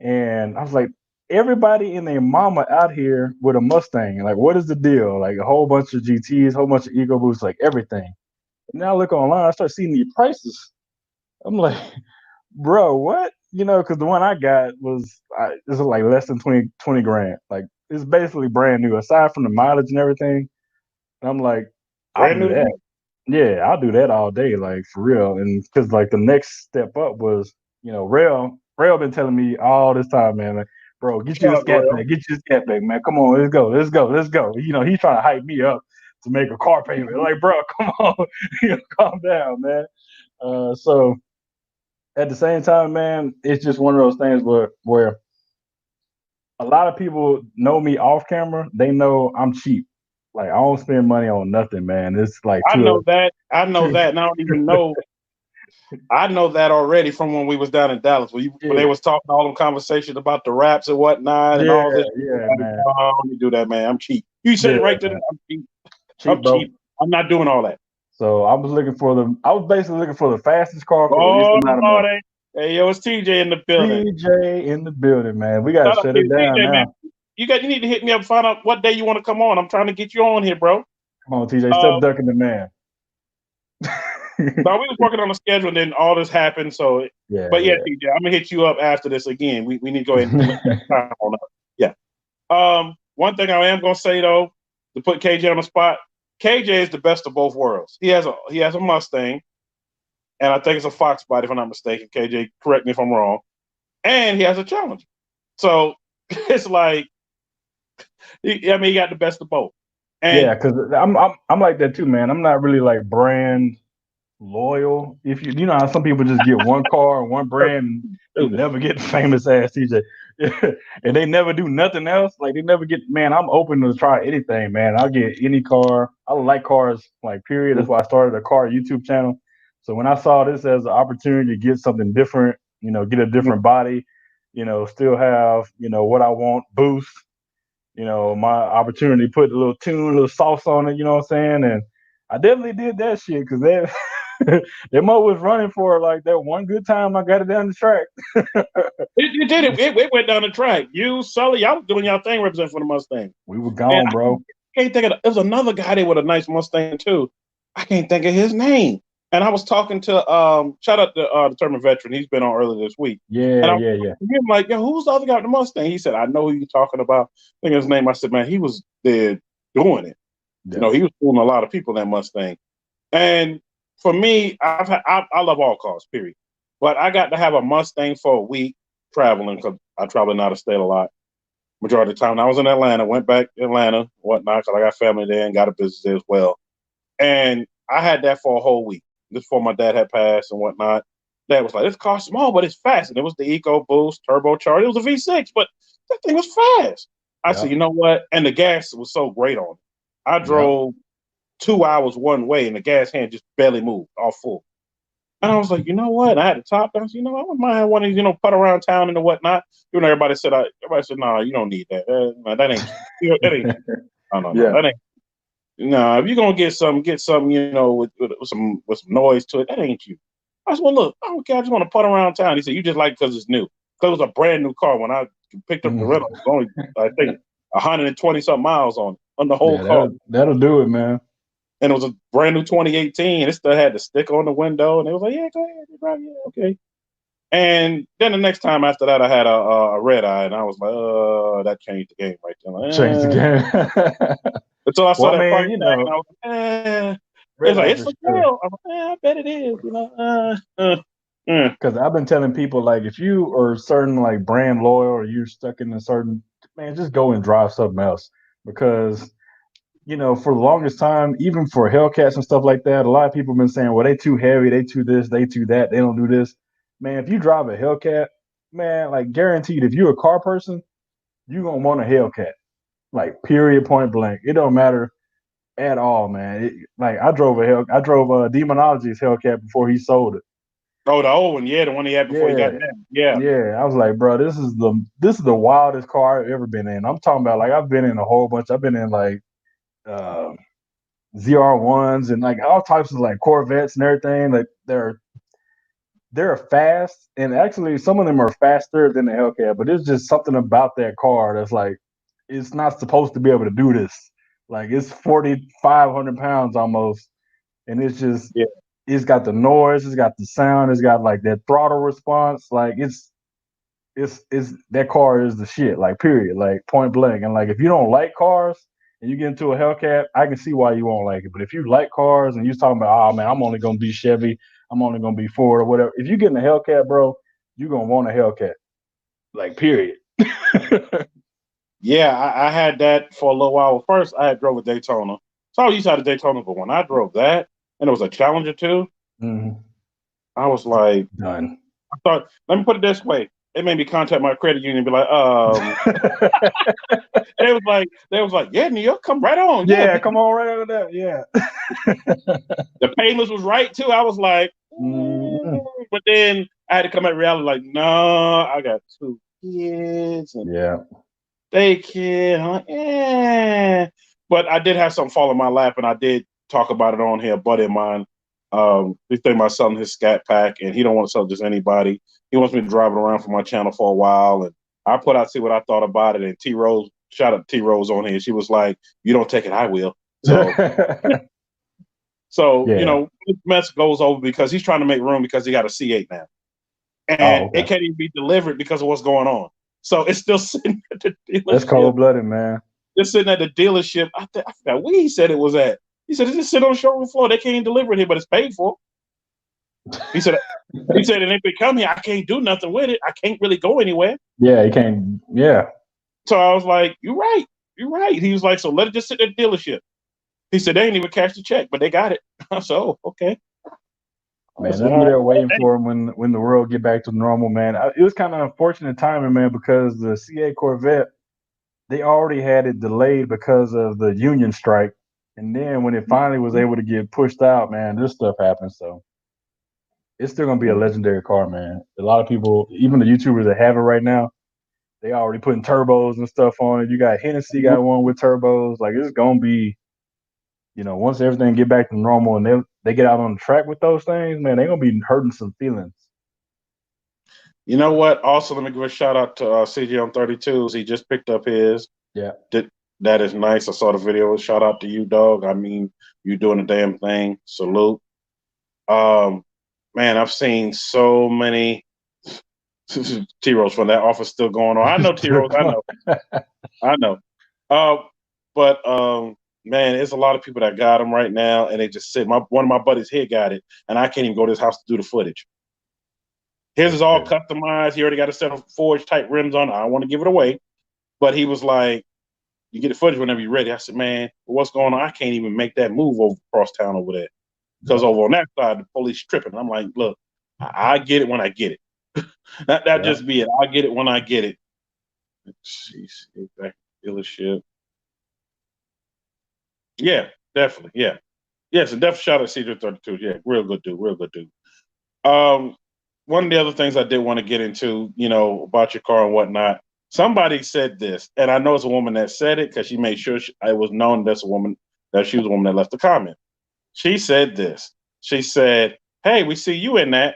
and I was like, everybody and their mama out here with a Mustang. Like, what is the deal? Like a whole bunch of GTs, whole bunch of EcoBoosts, like everything. And now I look online, I start seeing the prices. I'm like, bro, what? Because the one I got was like less than 20 grand. Like it's basically brand new, aside from the mileage and everything. And I'm like, I'll do that. Yeah, I'll do that all day, like for real. And because like the next step up was, Rail been telling me all this time, man. Like, bro, get you a scat pack. Get you a scat pack, man. Come on, let's go. You know, he's trying to hype me up to make a car payment. Like, bro, come on, calm down, man. So at the same time, man, it's just one of those things where a lot of people know me off camera. They know I'm cheap. Like, I don't spend money on nothing, man. It's like I know that, and I don't even know. I know that already from when we was down in Dallas, when they was talking all them conversations about the raps and whatnot and all this. Yeah, man. Oh, let me do that, man. I'm cheap. You said it right there. I'm cheap. I'm bro. cheap. I'm not doing all that. So I was basically looking for the fastest car for the least amount of money. Hey, yo, it's TJ in the building. TJ in the building, man. We gotta shut it down now. Man. You need to hit me up and find out what day you want to come on. I'm trying to get you on here, bro. Come on, TJ. Stop ducking the man. No, we was working on a schedule, and then all this happened. So, TJ, I'm gonna hit you up after this again. We need to go ahead and time on up. Yeah. One thing I am gonna say though, to put KJ on the spot, KJ is the best of both worlds. He has a Mustang, and I think it's a Fox body, if I'm not mistaken. KJ, correct me if I'm wrong. And he has a Challenger. So it's like, he got the best of both. And because I'm like that too, man. I'm not really like brand loyal. If you know how some people just get one car and one brand and never get the famous ass TJ. And they never do nothing else. Like they never get, man, I'm open to try anything, man. I'll get any car. I like cars, like period. That's why I started a car YouTube channel. So when I saw this as an opportunity to get something different, you know, get a different body, you know, still have, you know, what I want, boost, you know, my opportunity to put a little tune, a little sauce on it, you know what I'm saying? And I definitely did that shit because that mother was running for like that one good time I got it down the track. You did it. It went down the track. You, Sully, y'all doing y'all thing representing for the Mustang. We were gone, bro. I can't think of there's another guy there with a nice Mustang too. I can't think of his name. And I was talking to shout out to the Determined Veteran. He's been on earlier this week. Yeah. I'm like, yo, who's the other guy with the Mustang? He said, I know who you're talking about. I think his name. I said, man, he was there doing it. Yeah. You know, he was fooling a lot of people in that Mustang. And for me, I love all cars, period. But I got to have a Mustang for a week traveling because I travel in out of state a lot. Majority of the time, when I was in Atlanta, went back to Atlanta, whatnot, because I got family there and got a business there as well. And I had that for a whole week. Just before my dad had passed and whatnot. Dad was like, this car's small, but it's fast. And it was the EcoBoost turbocharged. It was a V6, but that thing was fast. I said, you know what? And the gas was so great on it. I drove 2 hours one way, and the gas hand just barely moved, all full. And I was like, you know what? And I had the top down. I said, you know, I wouldn't mind having one of these, you know, put around town and whatnot. You know, everybody said, no, you don't need that. That ain't, that ain't. No, that ain't. No, if you're gonna get some, you know, with some noise to it. That ain't you. I said, well, look, I don't care. I just want to put around town. He said, you just like it because it's new. Because it was a brand new car when I picked up the rental. It was only, I think, 120 something miles on the whole car. That'll do it, man. And it was a brand new 2018. It still had the sticker on the window, and it was like, yeah, go ahead, drive, yeah, okay. And then the next time after that, I had a red eye, and I was like, that changed the game right there. Like, changed the game. Until I saw that price tag, and I was like, it's for sale. I'm like, I bet it is, you know. Because I've been telling people, like, if you are certain like brand loyal or you're stuck in a certain, man, just go and drive something else. Because, you know, for the longest time, even for Hellcats and stuff like that, a lot of people have been saying, well, they too heavy, they too this, they too that, they don't do this. Man, if you drive a Hellcat, man, like guaranteed, if you're a car person, you're going to want a Hellcat. Like, period, point blank. It don't matter at all, man. I drove Demonology's Hellcat before he sold it. Oh, the old one, the one he had before he got in. Yeah. I was like, bro, this is the wildest car I've ever been in. I'm talking about, like, I've been in a whole bunch. I've been in like ZR1s and like all types of like Corvettes and everything. Like they're fast, and actually some of them are faster than the Hellcat. But it's just something about that car that's like, it's not supposed to be able to do this. Like, it's 4,500 pounds almost, and it's just it's got the noise, it's got the sound, it's got like that throttle response. Like, it's that car is the shit. Like, period. Like, point blank. And like, if you don't like cars and you get into a Hellcat, I can see why you won't like it. But if you like cars and you're talking about, oh man, I'm only gonna be Chevy, I'm only gonna be Ford or whatever. If you get in a Hellcat, bro, you're gonna want a Hellcat. Like, period. Yeah, I had that for a little while. First, I had drove a Daytona. So I used to have a Daytona, but when I drove that, and it was a Challenger too, I was like, done. I thought, let me put it this way. It made me contact my credit union and be like, they was like, yeah, New York, come right on. Yeah, come on right over that. Yeah. The payments was right too. I was like, but then I had to come at reality like, no, I got 2 kids and daycare. I'm like, But I did have something fall in my lap, and I did talk about it on here. A buddy of mine, he's thinking about selling his Scat Pack, and he don't want to sell just anybody. He wants me to drive it around for my channel for a while, and I put out see what I thought about it. And T Rose, shout out to T Rose on here. She was like, "You don't take it, I will." So, you know, this mess goes over because he's trying to make room because he got a C8 now, and it can't even be delivered because of what's going on. So it's still sitting at the dealership. That's cold-blooded, man. Just sitting at the dealership. I forgot where he said it was at. He said, it's just sit on the showroom floor. They can't even deliver it here, but it's paid for. He said, and if it come here, I can't do nothing with it. I can't really go anywhere. Yeah, he can't. Yeah. So I was like, you're right. You're right. He was like, so let it just sit at the dealership. He said, they ain't even cashed the check, but they got it. So, okay. Man, that's what they're waiting for when the world get back to normal, man. It was kind of unfortunate timing, man, because the CA Corvette, they already had it delayed because of the union strike. And then when it finally was able to get pushed out, man, this stuff happened. So it's still going to be a legendary car, man. A lot of people, even the YouTubers that have it right now, they already putting turbos and stuff on it. You got Hennessy got one with turbos. Like, it's going to be, you know, once everything get back to normal and they get out on the track with those things, man, they're going to be hurting some feelings. You know what? Also, let me give a shout out to CJ on 32s. He just picked up his. Yeah. That is nice. I saw the video. Shout out to you, dog. I mean, you doing a damn thing. Salute. Man, I've seen so many T-Rose from that office still going on. I know T-Rose. I know. But man, there's a lot of people that got them right now, and they just sit. One of my buddies here got it, and I can't even go to his house to do the footage. His is all customized. He already got a set of forged type rims on. I don't want to give it away, but he was like, "You get the footage whenever you're ready." I said, "Man, what's going on? I can't even make that move over across town over there because over on that side the police tripping." I'm like, "Look, I get it when I get it. that just be it. I get it when I get it." Jeez, back dealership. Yeah, definitely. Yeah, yes, and definitely shout out to CJ32. Yeah, real good dude. Real good dude. One of the other things I did want to get into, you know, about your car and whatnot. Somebody said this, and I know it's a woman that said it because she made sure it was known that she was a woman that left the comment. She said this. She said, "Hey, we see you in that.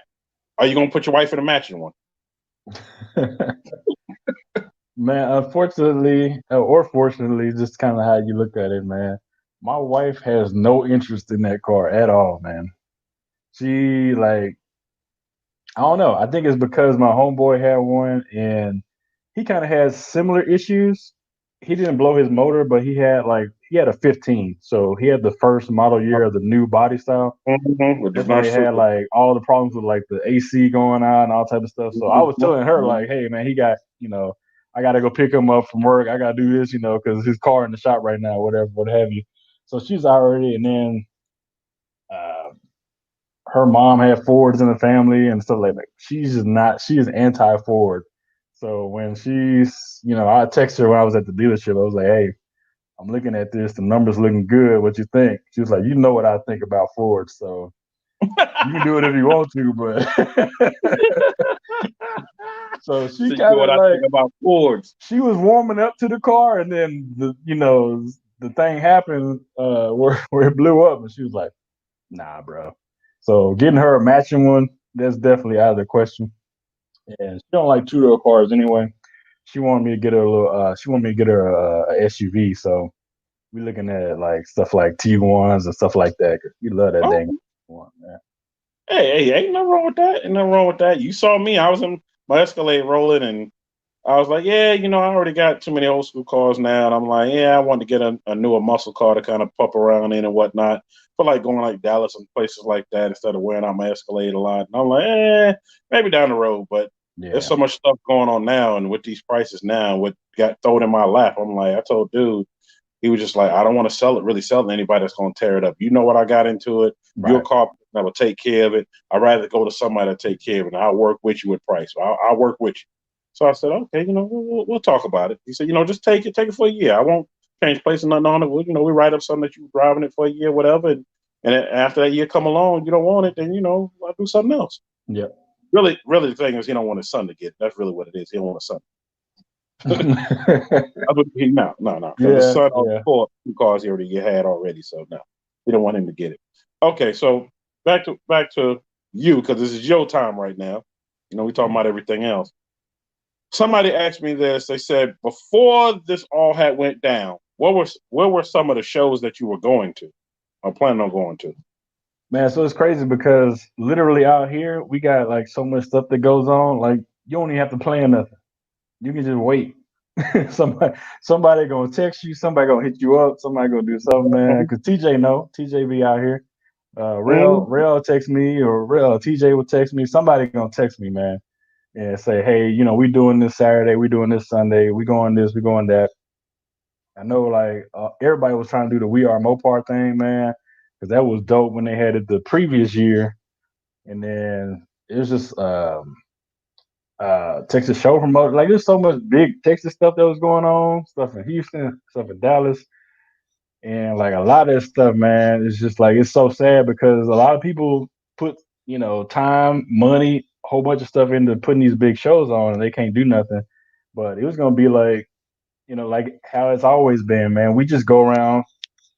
Are you gonna put your wife in a matching one?" Man, unfortunately, or fortunately, just kind of how you look at it, man. My wife has no interest in that car at all, man. She I don't know. I think it's because my homeboy had one and he kind of has similar issues. He didn't blow his motor, but he had a 15. So he had the first model year of the new body style. That's why he had all the problems with the AC going on and all type of stuff. So I was telling her hey man, he got, I got to go pick him up from work. I got to do this, because his car in the shop right now, whatever, what have you. So she's already, and then her mom had Fords in the family and stuff like that. She is anti-Ford. So when I texted her when I was at the dealership, I was like, "Hey, I'm looking at this. The numbers looking good. What you think?" She was like, "You know what I think about Ford, so you can do it if you want to." But so she kind of think about Fords. She was warming up to the car, and then the thing happened where it blew up, and she was like, "Nah, bro." So getting her a matching one, that's definitely out of the question. And she don't like two-door cars anyway. She wanted me to get her a SUV. So we're looking at stuff like T1s and stuff like that. 'Cause we love that dang one, man. Hey, ain't nothing wrong with that. Ain't nothing wrong with that. You saw me. I was in my Escalade rolling, and I was like, yeah, I already got too many old school cars now. And I'm like, yeah, I wanted to get a newer muscle car to kind of pop around in and whatnot. For going Dallas and places like that instead of wearing out my Escalade a lot. And I'm like, maybe down the road. But There's so much stuff going on now, and with these prices now, what got thrown in my lap, I'm like, I told dude, he was just like, I don't want to sell it to anybody that's going to tear it up. You know what I got into it. You're a carpenter that will take care of it. I'd rather go to somebody to take care of it. And I'll work with you with price. I'll work with you. So I said, okay, we'll talk about it. He said, just take it for a year. I won't change place or nothing on it. We write up something that you were driving it for a year, whatever. And after that year come along, you don't want it, then, I'll do something else. Yeah. Really, the thing is, he don't want his son to get it. That's really what it is. He don't want a son. No. His son bought 2 cars he already had already, so no, he don't want him to get it. Okay, so back to you, because this is your time right now. We talking about everything else. Somebody asked me this. They said before this all had went down, where were some of the shows that you were going to or planning on going to? Man, so it's crazy because literally out here we got like so much stuff that goes on. Like you don't even have to plan nothing. You can just wait. somebody gonna text you, somebody gonna hit you up, somebody gonna do something, man. Cause TJ be out here. Real text me, or TJ will text me. Somebody gonna text me, man, and say, hey, we doing this Saturday, we doing this Sunday, we going this, we going that. I know, like everybody was trying to do the We Are Mopar thing, man, because that was dope when they had it the previous year, and then it was just Texas show promote. Like there's so much big Texas stuff that was going on, stuff in Houston, stuff in Dallas, and like a lot of that stuff, man, it's just like it's so sad because a lot of people put time, money, a whole bunch of stuff into putting these big shows on, and they can't do nothing. But it was gonna be like like how it's always been, man. We just go around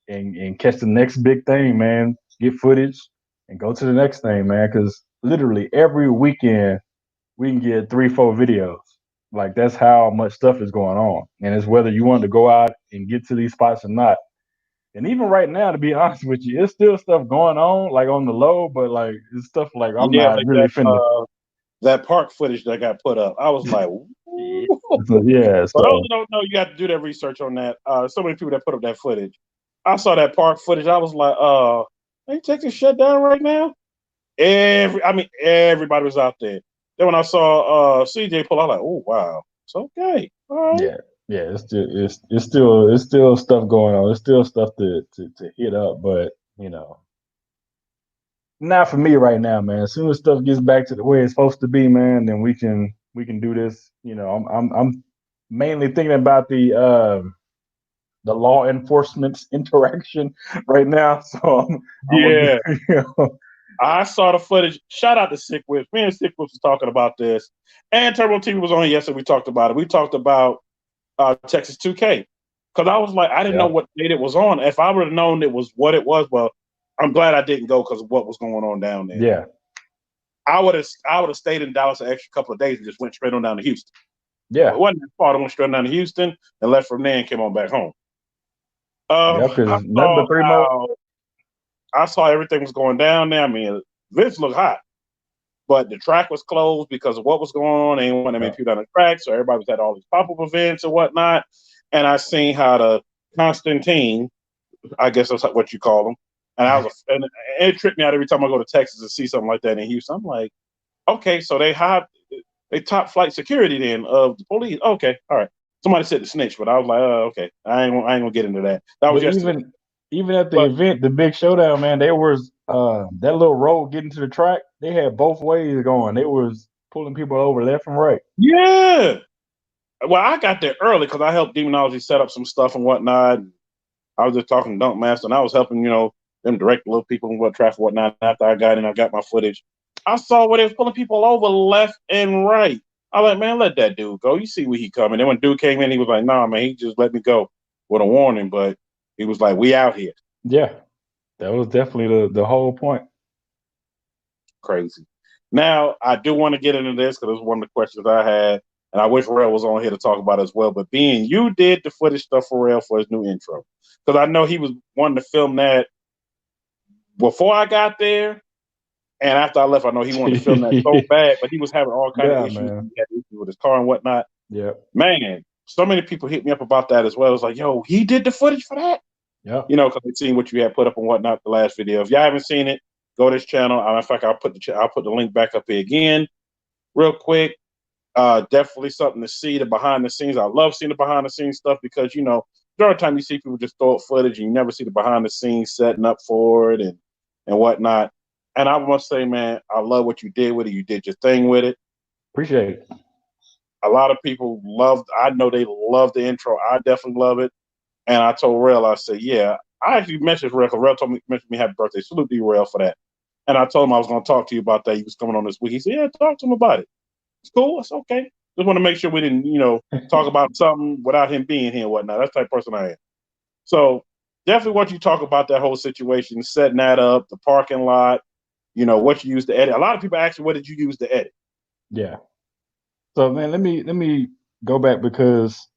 and catch the next big thing, man. Get footage and go to the next thing, man. Because literally every weekend we can get 3-4 videos. Like that's how much stuff is going on, and it's whether you want to go out and get to these spots or not. And even right now, to be honest with you, it's still stuff going on, like on the low, but like it's stuff like I'm not like really finna. That park footage that got put up, I was like, yeah. For those who don't know, you got to do that research on that. So many people that put up that footage. I saw that park footage. I was like, ain't Texas shut down right now? Everybody was out there. Then when I saw CJ pull, I was like, oh wow, it's okay. All right. Yeah, it's still stuff going on. It's still stuff to hit up, but not for me right now, man. As soon as stuff gets back to the way it's supposed to be, man, then we can do this. I'm mainly thinking about the law enforcement's interaction right now. So I saw the footage. Shout out to Sick Whips. Me and Sick Whips was talking about this, and Turbo TV was on yesterday. We talked about it. We talked about Texas 2K, because I was like, I didn't know what date it was on. If I would have known it was what it was, well, I'm glad I didn't go because of what was going on down there. Yeah, I would have stayed in Dallas an extra couple of days and just went straight on down to Houston. Yeah, it wasn't that far. I went straight down to Houston and left from there and came on back home. I saw everything was going down there. I mean, Vince looked hot, but the track was closed because of what was going on. They didn't want to make people down the track, so everybody was at all these pop-up events and whatnot. And I seen how the Constantine, I guess that's what you call them, and it tripped me out every time I go to Texas to see something like that in Houston. I'm like, okay, so they top flight security then of the police. Okay, all right. Somebody said the snitch, but I was like, oh, okay. I ain't gonna get into that. That was just even at the event, the big showdown, man. There was that little road getting to the track. They had both ways going. They was pulling people over left and right. Yeah. Well, I got there early because I helped Demonology set up some stuff and whatnot. I was just talking to Dunk Master, and I was helping, them direct little people and what traffic and whatnot. After I got in, I got my footage. I saw where they was pulling people over left and right. I was like, man, let that dude go. You see where he coming. Then when dude came in, he was like, nah, man, he just let me go with a warning. But he was like, we out here. Yeah, that was definitely the whole point. Crazy. Now, I do want to get into this because it was one of the questions I had, and I wish Rail was on here to talk about it as well. But being you did the footage stuff for Rail for his new intro, because I know he was wanting to film that before I got there, and after I left, I know he wanted to film that so bad, but he was having all kinds of issues. Man. He had issues with his car and whatnot. Yeah, man, so many people hit me up about that as well. It was like, yo, he did the footage for that. Yeah, because they've seen what you had put up and whatnot the last video. If y'all haven't seen it, go to this channel. In fact, I'll put the link back up here again, real quick. Definitely something to see the behind the scenes. I love seeing the behind the scenes stuff because during the time you see people just throw up footage and you never see the behind the scenes setting up for it and whatnot. And I must say, man, I love what you did with it. You did your thing with it. Appreciate it. A lot of people I know they love the intro. I definitely love it. And I told Rel, I said, yeah, I actually mentioned Rel because Rel mentioned me happy birthday. Salute to you, Rel, for that. And I told him I was going to talk to you about that. He was coming on this week. He said, yeah, talk to him about it. It's cool. It's okay. Just want to make sure we didn't, talk about something without him being here and whatnot. That's the type of person I am. So definitely want you to talk about that whole situation, setting that up, the parking lot, what you used to edit. A lot of people ask me, what did you use to edit? Yeah. So man, let me go back because,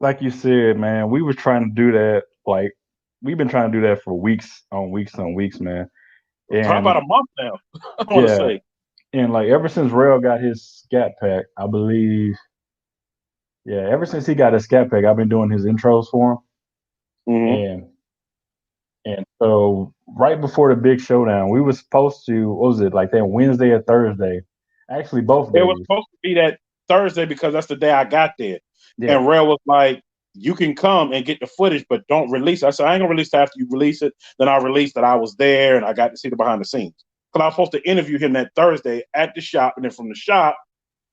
like you said, man, we were trying to do that. Like we've been trying to do that for weeks on weeks, man. And How about a month now? I want to say. And like ever since Rail got his Scat Pack, I believe. Yeah, ever since he got his Scat Pack, I've been doing his intros for him. Mm-hmm. And so right before the big showdown, we were supposed to, what was it, like that Wednesday or Thursday? Actually, both days. It was supposed to be that Thursday because that's the day I got there. Yeah. And Rail was like, you can come and get the footage, but don't release it. I said, I ain't gonna release it after you release it. Then I'll release that I was there and I got to see the behind the scenes. Because I was supposed to interview him that Thursday at the shop, and then from the shop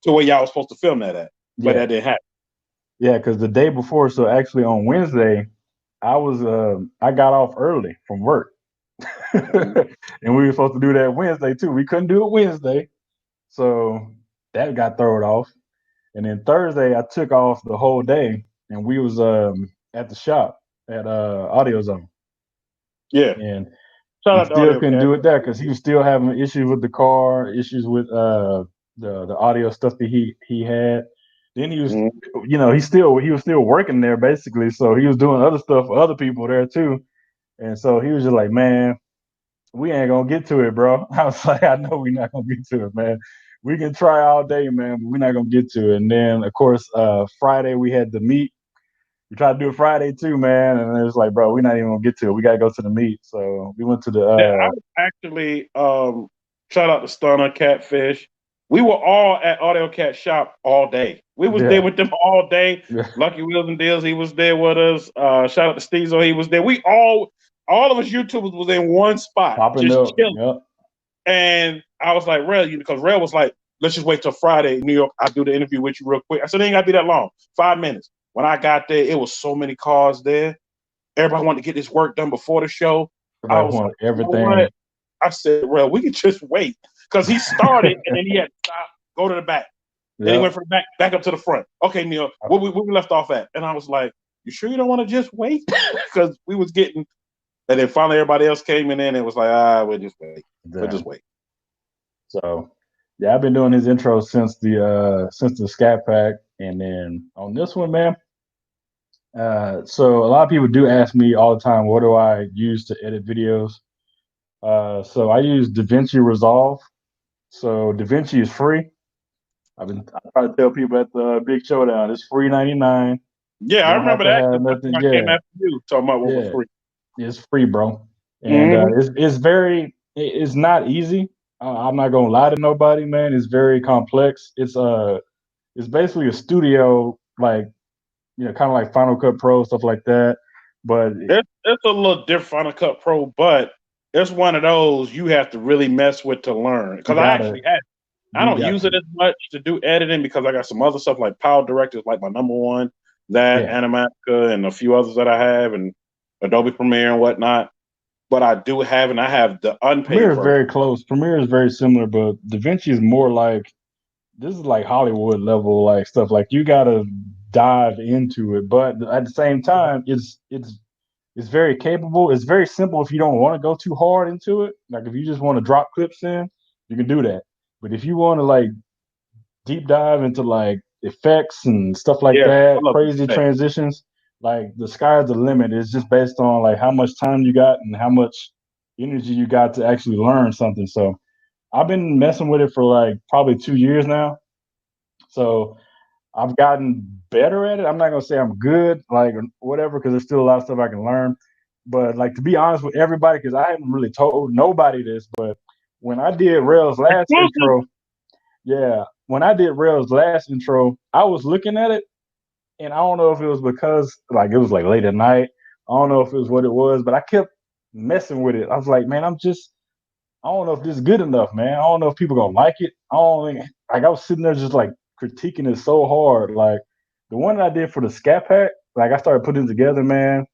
to where y'all was supposed to film that at. But that didn't happen. Yeah, because the day before, so actually on Wednesday, I got off early from work. And we were supposed to do that Wednesday too. We couldn't do it Wednesday. So that got thrown off. And then Thursday I took off the whole day and we was at the shop at Audio Zone. Yeah. And Shout we out to still Audio couldn't Cat. do it there because he was still having issues with the car, issues with the audio stuff that he had. Then he was, he was still working there basically. So he was doing other stuff for other people there too. And so he was just like, man, we ain't gonna get to it, bro. I was like, I know we're not gonna get to it, man. We can try all day, man, but we're not gonna get to it. And then of course, Friday we had the meet. We tried to do it Friday too, man, and it was like, bro, we're not even gonna get to it. We gotta go to the meet. So we went to the I was actually shout out to Stunner Catfish. We were all at Audio Cat shop all day. We was there with them all day. Lucky Wheels and Deals, he was there with us. Shout out to Steezo, he was there. We all of us YouTubers was in one spot, popping just up. chilling. Yep. And I was like, Rel, because Rel was like, let's just wait till Friday in New York. I'll do the interview with you real quick. I said, it ain't got to be that long. 5 minutes. When I got there, it was so many cars there. Everybody wanted to get this work done before the show. I was like, everything. You know what? I said, Rel, we can just wait. Because he started and then he had to stop, go to the back. Then he went from the back up to the front. Okay, Neil, where we left off at? And I was like, you sure you don't want to just wait? Because we was getting, and then finally everybody else came in and it was like, we'll just wait. We'll just wait. So yeah, I've been doing his intro since the Scat Pack. And then on this one, man, so a lot of people do ask me all the time, what do I use to edit videos? So I use DaVinci Resolve. So DaVinci is free. I try to tell people at the big showdown, it's free 99. Yeah, I remember that. Nothing. I came after you talking about what was free. It's free, bro. And it's not easy. I'm not gonna lie to nobody, man. It's very complex. It's basically a studio, like kind of like Final Cut Pro, stuff like that. But it's a little different Final Cut Pro, but it's one of those you have to really mess with to learn. Because I don't use it as much to do editing because I got some other stuff like Power Director is like my number one, Animatica and a few others that I have, and Adobe Premiere and whatnot. But I do have, and I have the unpaid Premiere is version. very close. Premiere is very similar, but DaVinci is more like, this is like Hollywood level like stuff. Like you gotta dive into it, but at the same time, it's very capable. It's very simple if you don't want to go too hard into it. Like if you just want to drop clips in, you can do that. But if you want to like deep dive into like effects and stuff like that, crazy transitions, like the sky's the limit. It's just based on like how much time you got and how much energy you got to actually learn something. So I've been messing with it for like probably 2 years now. So I've gotten better at it. I'm not gonna say I'm good, like whatever, because there's still a lot of stuff I can learn. But like to be honest with everybody, because I haven't really told nobody this, but when I did Rel's last intro, when I did Rel's last intro, I was looking at it, and I don't know if it was because like it was like late at night. I don't know if it was what it was, but I kept messing with it. I was like, man, I don't know if this is good enough, man. I don't know if people gonna like it. I don't think, like I was sitting there just like critiquing it so hard. Like the one that I did for the Scat Pack, like I started putting it together, man.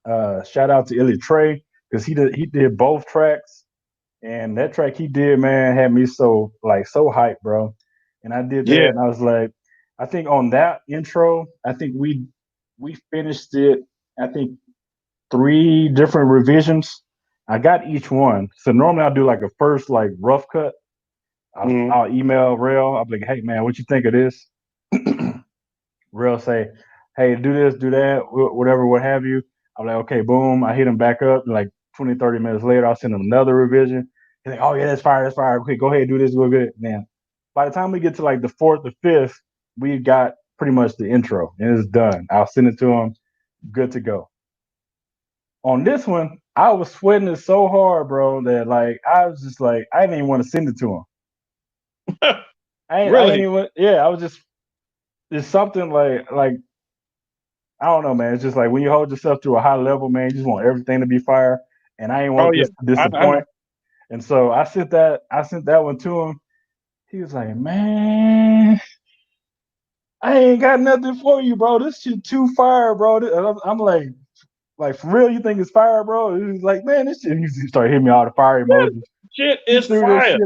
Shout out to Illy Trey because he did both tracks, and that track he did, man, had me so hyped, bro. And I did that, Yeah. and I was like, I think on that intro, I think we finished it. I think 3 different revisions. I got each one. So normally I'll do like a first like rough cut. I'll email Rail. I'll be like, hey man, what you think of this? Rail say, hey, do this, do that, whatever, what have you. I'm like, okay, boom. I hit him back up. Like 20, 30 minutes later, I'll send him another revision. He's like, oh yeah, that's fire, that's fire. Okay, go ahead, do this, go good. Man, by the time we get to like the 4th or 5th, we got pretty much the intro and it's done. I'll send it to him. Good to go. On this one, I was sweating it so hard, bro, that like I was just like I didn't even want to send it to him. I ain't Really? even. Yeah, I was just. It's something like I don't know, man. It's just like when you hold yourself to a high level, man. You just want everything to be fire, and I ain't Oh want yeah. this to I know. disappoint. And so I sent that one to him. He was like, man, I ain't got nothing for you, bro. This shit too fire, bro. And I'm like for real, you think it's fire, bro? He was like, man, this shit. He started hitting me all the fire emojis. Shit He is threw that fire. shit.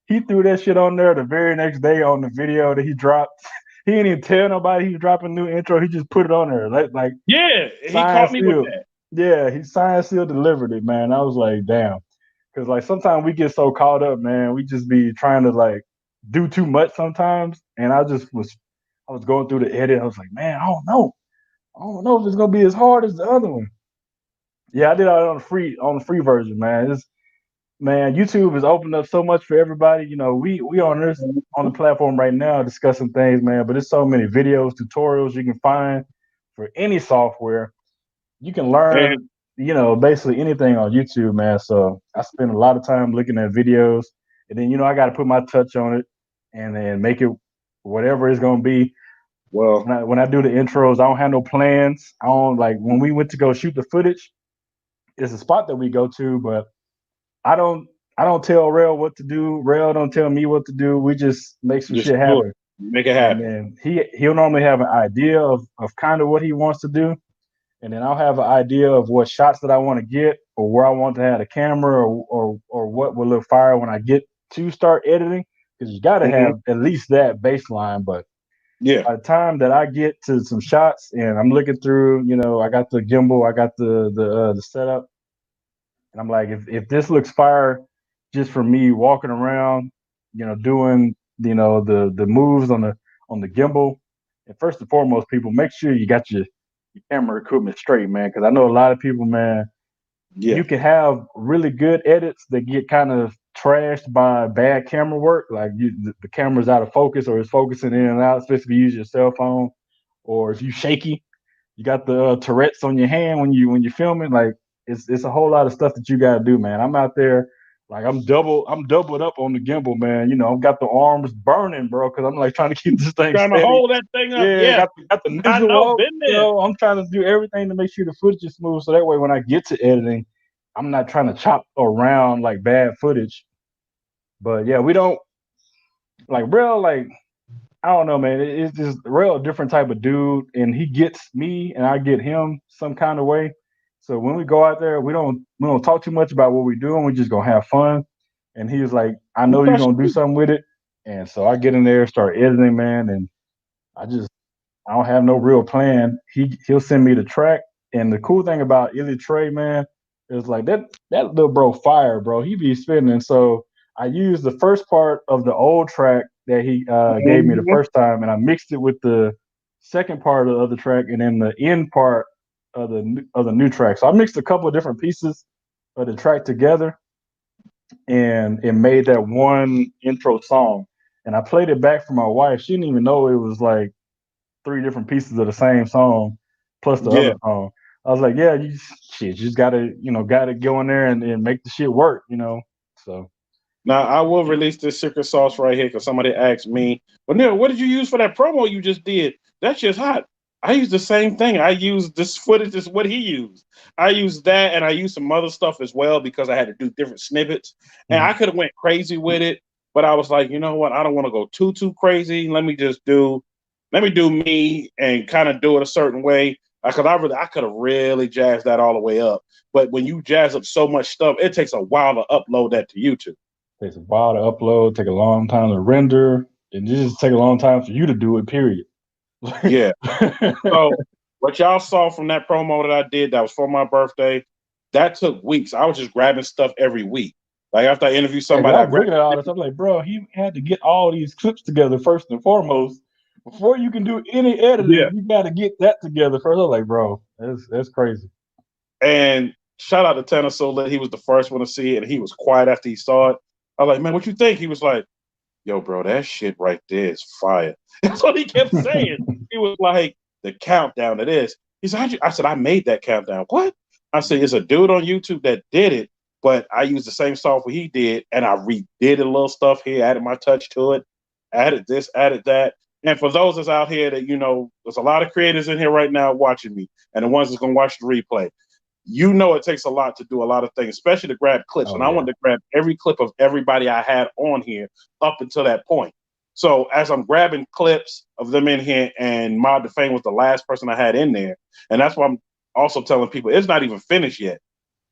He threw that shit on there the very next day on the video that he dropped. He didn't even tell nobody he was dropping a new intro. He just put it on there, like Yeah, he signed caught me with sealed. that. Yeah, he signed sealed delivered it, man. I was like, damn, because like sometimes we get so caught up, man. We just be trying to like do too much sometimes, and I was going through the edit. I was like, man, I don't know if it's gonna be as hard as the other one. Yeah, I did it on the free version, man. Man, YouTube has opened up so much for everybody. You know, we on the platform right now discussing things, man. But there's so many videos, tutorials you can find for any software. You can And learn, basically anything on YouTube, man. So I spend a lot of time looking at videos, and then I got to put my touch on it, and then make it whatever it's gonna be. well, When I do the intros, I don't have no plans. I don't like when we went to go shoot the footage. It's a spot that we go to, but I don't I don't tell Rail what to do. Rail don't tell me what to do. We just make some just shit do it. happen. Make it And happen. then he'll normally have an idea of kind of what he wants to do. And then I'll have an idea of what shots that I want to get or where I want to have the camera or what will look fire when I get to start editing. Because you gotta Hmm. have at least that baseline. But Yeah. by the time that I get to some shots and I'm looking through, I got the gimbal, I got the setup, and I'm like, if this looks fire, just for me walking around, doing the moves on the gimbal. And first and foremost, people, make sure you got your camera equipment straight, man. Because I know a lot of people, man, Yeah. you can have really good edits that get kind of trashed by bad camera work. Like the camera's out of focus or it's focusing in and out, especially if you use your cell phone, or if you shaky, you got the Tourette's on your hand when you're filming. Like it's a whole lot of stuff that you got to do, man. I'm out there. Like I'm doubled up on the gimbal, man. I've got the arms burning, bro, because I'm like trying to keep this thing Trying to steady. hold that thing up. Yeah, Yeah. got the I nozzle know. up. Been there. I'm trying to do everything to make sure the footage is smooth, so that way when I get to editing, I'm not trying to chop around like bad footage. But yeah, we don't like real like I don't know, man. It's just real different type of dude, and he gets me, and I get him some kind of way. So when we go out there, we don't talk too much about what we're doing. We just gonna have fun. And he was like, "I know you're That's gonna do true. something with it," and so I get in there, start editing, man, and I don't have no real plan. He'll send me the track, and the cool thing about Illy Trey, man, is like that little bro fire, bro. He be spinning. So I used the first part of the old track that he gave me the Mhm. first time, and I mixed it with the second part of the other track, and then the end part of the new track. So I mixed a couple of different pieces of the track together, and it made that one intro song. And I played it back for my wife. She didn't even know it was like 3 different pieces of the same song plus the Yeah. other song. I was like, yeah, you just gotta go in there and make the shit work. So Now I will release this secret sauce right here because somebody asked me, "Well, Neil, what did you use for that promo you just did? That's just hot." I used the same thing. I used this footage. This is what he used. I used that, and I used some other stuff as well because I had to do different snippets. And I could have went crazy with it, but I was like, you know what? I don't want to go too crazy. Let me do me and kind of do it a certain way. Because I could have really jazzed that all the way up. But when you jazz up so much stuff, it takes a while to upload that to YouTube. Takes a while to upload, take a long time to render, and just take a long time for you to do it, period. Yeah. So what y'all saw from that promo that I did, that was for my birthday, that took weeks. I was just grabbing stuff every week. Like after I interviewed somebody, I was looking at all this, I'm like, bro, he had to get all these clips together first and foremost. Before you can do any editing, you got to get that together first. I was like, bro, that's crazy. And shout out to Tanner Solet. He was the first one to see it, and he was quiet after he saw it. I was like, man, what you think? He was like, yo, bro, that shit right there is fire. That's what he kept saying. He was like, the countdown to this. He said, I said, I made that countdown. What? I said, it's a dude on YouTube that did it, but I used the same software he did, and I redid a little stuff here, added my touch to it, added this, added that. And for those that's out here that, there's a lot of creators in here right now watching me, and the ones that's going to watch the replay. It takes a lot to do a lot of things, especially to grab clips. I wanted to grab every clip of everybody I had on here up until that point. So as I'm grabbing clips of them in here, and Mod the Fame was the last person I had in there. And that's why I'm also telling people it's not even finished yet,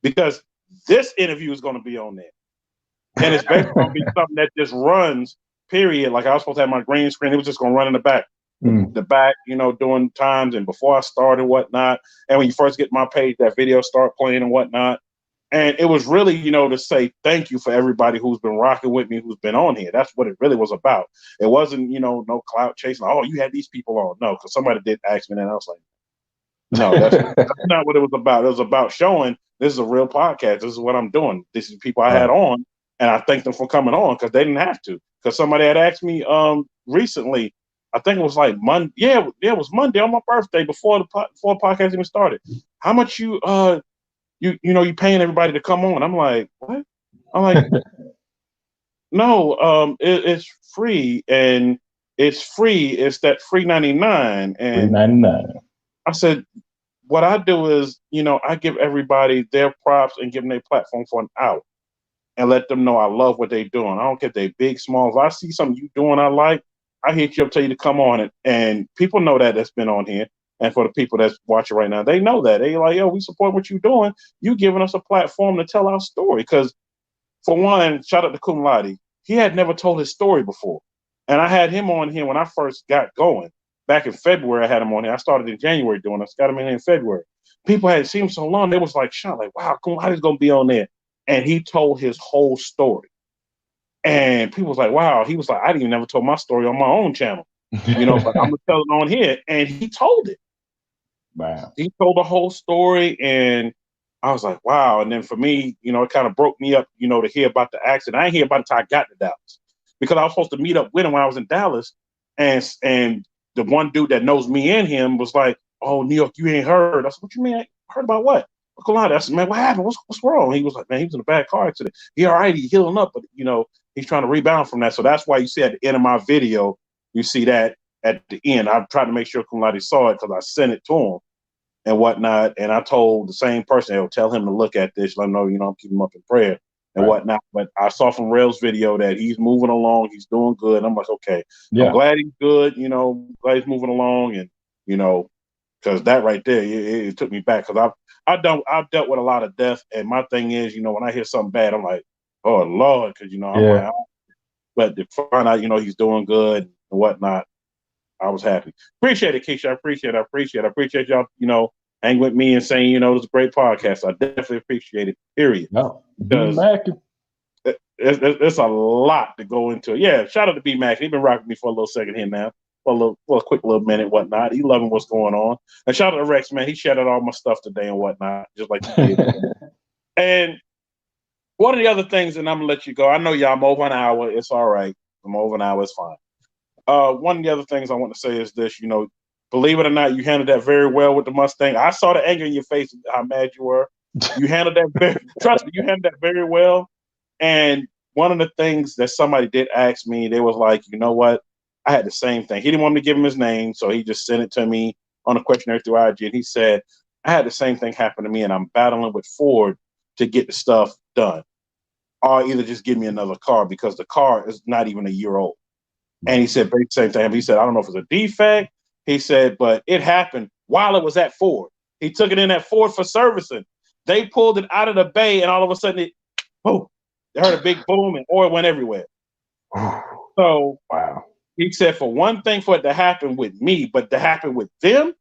because this interview is going to be on there. And it's basically going to be something that just runs, period. Like I was supposed to have my green screen. It was just going to run in the back. The back, doing times and before I started and whatnot. And when you first get my page, that video start playing and whatnot. And it was really, to say thank you for everybody who's been rocking with me, who's been on here. That's what it really was about. It wasn't, no clout chasing. Oh, you had these people on. No, because somebody did ask me that. And I was like, no, that's not what it was about. It was about showing this is a real podcast. This is what I'm doing. This is people I had on. And I thank them for coming on because they didn't have to. Because somebody had asked me recently, I think it was like Monday. Yeah, it was Monday on my birthday before the podcast even started. How much you paying everybody to come on? I'm like, what? I'm like, no, it's free, and it's free. It's that free 99, and $3.99. I said, what I do is, I give everybody their props and give them their platform for an hour, and let them know I love what they're doing. I don't care if they're big, small. If I see something you doing I like, I hit you up, tell you to come on it. And people know that's been on here. And for the people that's watching right now, they know that. They like, yo, we support what you're doing. You giving us a platform to tell our story. Because for one, shout out to Cum Laude. He had never told his story before. And I had him on here when I first got going. Back in February, I had him on here. I started in January doing this. Got him in February. People had seen him so long, they was like, shocked, like, wow, Cum Laude's going to be on there. And he told his whole story. And people was like, wow. He was like, I didn't even never told my story on my own channel, but I'm going to tell it on here. And he told it. Wow. He told the whole story. And I was like, wow. And then for me, it kind of broke me up, to hear about the accident. I didn't hear about it until I got to Dallas, because I was supposed to meet up with him when I was in Dallas. And the one dude that knows me and him was like, oh, New York, you ain't heard. I said, what you mean? I heard about what? I said, man, what happened? What's wrong? He was like, man, he was in a bad car accident. He all right, he's healing up, but he's trying to rebound from that. So that's why you see at the end of my video, you see that at the end. I tried to make sure Cum Laude saw it because I sent it to him and whatnot. And I told the same person, tell him to look at this, let him know, I'm keeping him up in prayer and whatnot. But I saw from Rail's video that he's moving along, he's doing good. And I'm like, okay, I'm glad he's good, glad he's moving along. And, because that right there, it took me back, because I've dealt with a lot of death, and my thing is, when I hear something bad, I'm like, oh Lord, because I'm like, but to find out, he's doing good and whatnot, I was happy. Appreciate it, Keisha. I appreciate y'all, hang with me and saying, it was a great podcast. I definitely appreciate it. Period. No, because it's a lot to go into. Yeah, shout out to B Mac. He's been rocking me for a little second here now. For a quick little minute, whatnot. He loving what's going on. And shout out to Rex, man. He shouted all my stuff today and whatnot, just like he did. And one of the other things, and I'm gonna let you go. I know y'all, I'm over an hour. It's all right. I'm over an hour. It's fine. One of the other things I want to say is this. Believe it or not, you handled that very well with the Mustang. I saw the anger in your face, how mad you were. You handled that trust me, you handled that very well. And one of the things that somebody did ask me, they was like, you know what? I had the same thing. He didn't want me to give him his name, so he just sent it to me on a questionnaire through IG. And he said, I had the same thing happen to me, and I'm battling with Ford to get the stuff done. Or either just give me another car because the car is not even a year old. And he said, the same thing. He said, I don't know if it's a defect. He said, but it happened while it was at Ford. He took it in at Ford for servicing. They pulled it out of the bay, and all of a sudden, boom, they heard a big boom, and oil went everywhere. So wow. He said, for one thing, for it to happen with me, but to happen with them,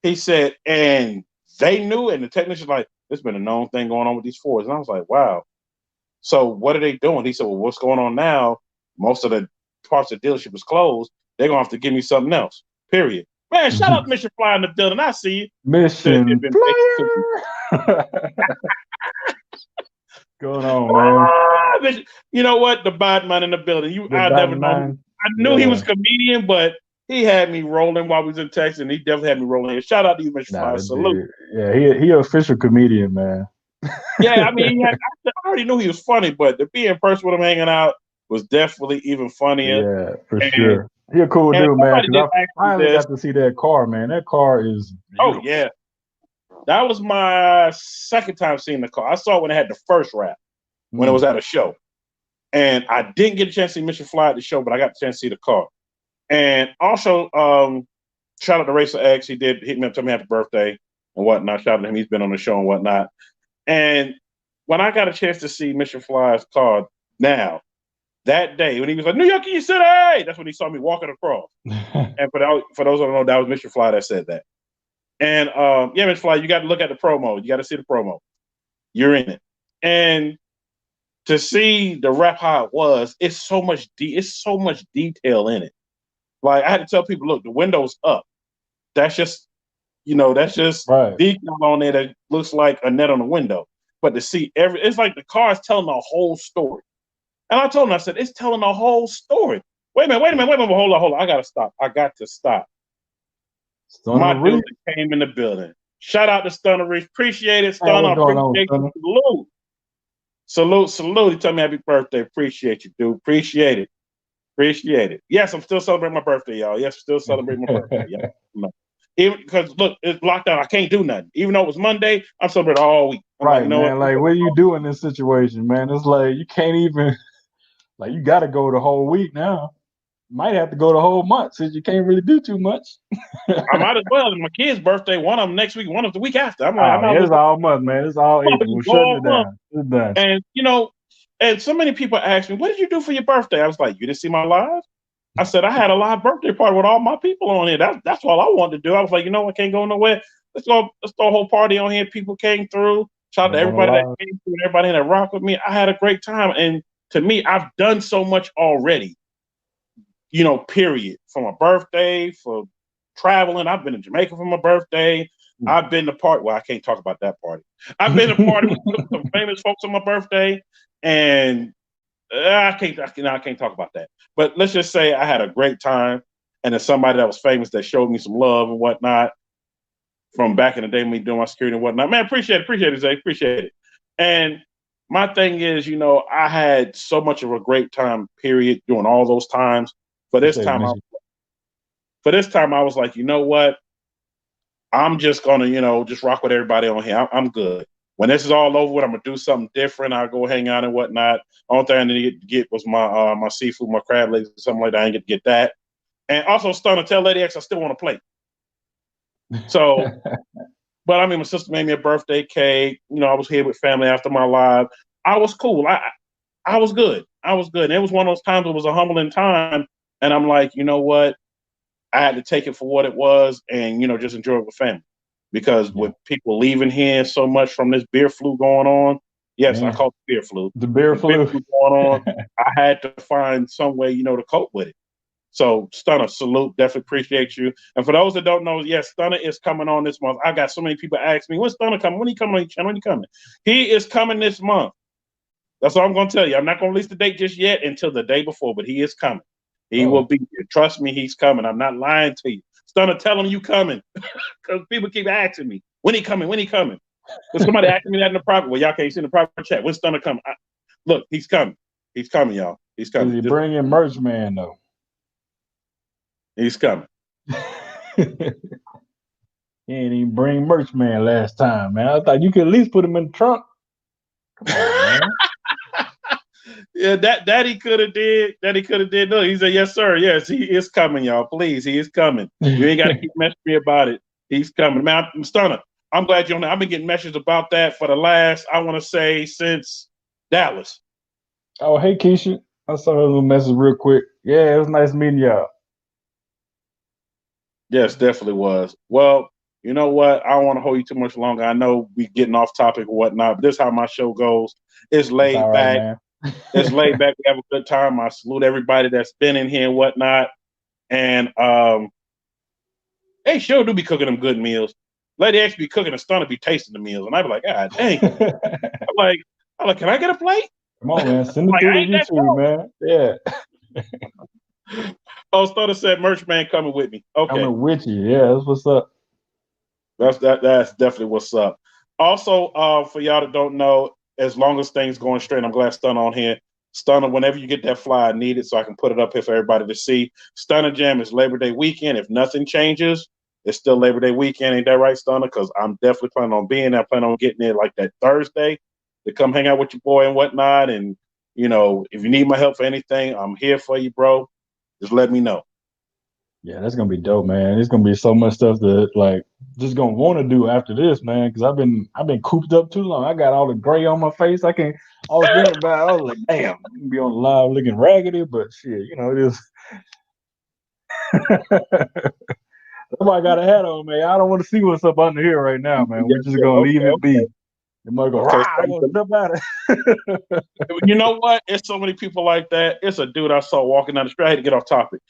he said, and they knew, and the technician's like, there's been a known thing going on with these Fords. And I was like, wow. So what are they doing? He said, well, what's going on now? Most of the parts of the dealership is closed. They're going to have to give me something else, period. Man, shout out to Mission Flyer in the building. I see you. Mission Flyer. Going on, man. You know what? The bad man in the building. I never know. I knew he was a comedian, but he had me rolling while we was in Texas, and he definitely had me rolling. Shout out to you, Mr. Flyer. Salute. Yeah, he an official comedian, man. Yeah, I mean, I already knew he was funny, but to be in person with him hanging out was definitely even funnier. Yeah, for sure. He a cool dude, man. I finally got to see that car, man. That car is beautiful. Oh, yeah. That was my second time seeing the car. I saw it when it had the first wrap, when it was at a show. And I didn't get a chance to see Mission Fly at the show, but I got a chance to see the car. And also, shout out to Racer X. He did hit me up, tell me happy birthday and whatnot. Shout out to him. He's been on the show and whatnot. And when I got a chance to see Mission Fly's car now, that day, when he was like, New York in your city, that's when he saw me walking across. And for those who don't know, that was Mission Fly that said that. And yeah, Mission Fly, you got to look at the promo. You got to see the promo. You're in it. And to see the rep how it was, it's so much detail in it. Like I had to tell people, look, the window's up. That's just, right. Detail on there that looks like a net on the window. But to see it's like the car is telling the whole story. And I told him, I said, it's telling the whole story. Wait a minute, hold on. I got to stop. My dude came in the building. Shout out to Stunner Reach. Appreciate it, Stunner. Appreciate you. Salute. He told me happy birthday. Appreciate you, dude. Appreciate it. Yes, I'm still celebrating my birthday, y'all. Yes, still celebrating my birthday. Yeah. Even because look, it's lockdown. I can't do nothing. Even though it was Monday, I'm celebrating all week. Right, man. Like, what do you do in this situation, man? It's like you can't even. Like, you got to go the whole week now. Might have to go the whole month since you can't really do too much. I might as well. It's my kid's birthday. One of them next week. One of the week after. It's all month, man. It's all April. We're shutting it down. It's done. And and so many people ask me, "What did you do for your birthday?" I was like, "You didn't see my live?" I said, "I had a live birthday party with all my people on here. That's all I wanted to do." I was like, I can't go nowhere. Let's throw a whole party on here. People came through. Shout out to everybody that came through. Everybody that rocked with me. I had a great time. And to me, I've done so much already. Period. For my birthday, for traveling. I've been to Jamaica for my birthday. I've been to party. Well, I can't talk about that party. I've been to party with some famous folks on my birthday, and I can't talk about that. But let's just say I had a great time, and there's somebody that was famous that showed me some love and whatnot from back in the day when we doing my security and whatnot. Man, appreciate it, Zay. Appreciate it. And my thing is, I had so much of a great time, period, during all those times. For this time, I was like, you know what? I'm just gonna, just rock with everybody on here. I'm good. When this is all over with, I'm gonna do something different. I'll go hang out and whatnot. Only thing I needed to get was my seafood, my crab legs, or something like that. I didn't get that. And also, Stunner, tell Lady X I still want to play. So, but I mean, my sister made me a birthday cake. I was here with family after my live. I was cool. I was good. And it was one of those times. It was a humbling time. And I'm like, you know what? I had to take it for what it was and, just enjoy it with family. Because with people leaving here so much from this beer flu going on, yes, I call it beer flu. The beer flu going on, I had to find some way, to cope with it. So, Stunner, salute. Definitely appreciate you. And for those that don't know, yes, Stunner is coming on this month. I got so many people ask me, when's Stunner coming? When he coming on your channel? When he coming? He is coming this month. That's all I'm going to tell you. I'm not going to release the date just yet until the day before, but he is coming. He will be here. Trust me, he's coming. I'm not lying to you. Stunner, tell him you coming. Because people keep asking me, when he coming? Because somebody asking me that in the private. Well, y'all can't see in the private chat. When's Stunner coming? Look, he's coming. He's coming, y'all. He's coming. Is he bringing Merch Man though? He's coming. He ain't even bring Merch Man last time, man. I thought you could at least put him in the trunk. Come on, man. Yeah, that he could have did. That he could have did. No, he said, yes, sir. Yes, he is coming, y'all. Please, he is coming. You ain't got to keep messaging me about it. He's coming. Man, I'm Stunner. I'm glad you're on there. I've been getting messages about that for the last, I want to say, since Dallas. Oh, hey, Keisha. I saw her little message real quick. Yeah, it was nice meeting y'all. Yes, definitely was. Well, you know what? I don't want to hold you too much longer. I know we getting off topic or whatnot, but this is how my show goes. It's laid All back. right, man. It's laid back. We have a good time. I salute everybody that's been in here and whatnot. And they sure do be cooking them good meals. Lady actually be cooking and Stunner be tasting the meals. And I be like, God dang. I'm like, can I get a plate? Come on, man. Send it through to YouTube, man. Yeah. Oh, Stunner said Merch Man coming with me. Okay. Coming with you. Yeah, that's what's up. That's definitely what's up. Also, for y'all that don't know, as long as things going straight, I'm glad Stunner on here. Stunner, whenever you get that flyer, I need it so I can put it up here for everybody to see. Stunner Jam is Labor Day weekend. If nothing changes, it's still Labor Day weekend. Ain't that right, Stunner? Because I'm definitely planning on being there. I plan on getting there like that Thursday to come hang out with your boy and whatnot. And, you know, if you need my help for anything, I'm here for you, bro. Just let me know. Yeah, that's gonna be dope, man. It's gonna be so much stuff that like just gonna want to do after this, man. Because I've been cooped up too long. I got all the gray on my face. I was thinking about it. I was like, damn, I'm gonna be on the live looking raggedy, but shit, you know it is. Somebody got a hat on, man. I don't want to see what's up under here right now, man. We're just gonna leave it be. They might go, I'm gonna step out of it. You know what? It's so many people like that. It's a dude I saw walking down the street. I had to get off topic.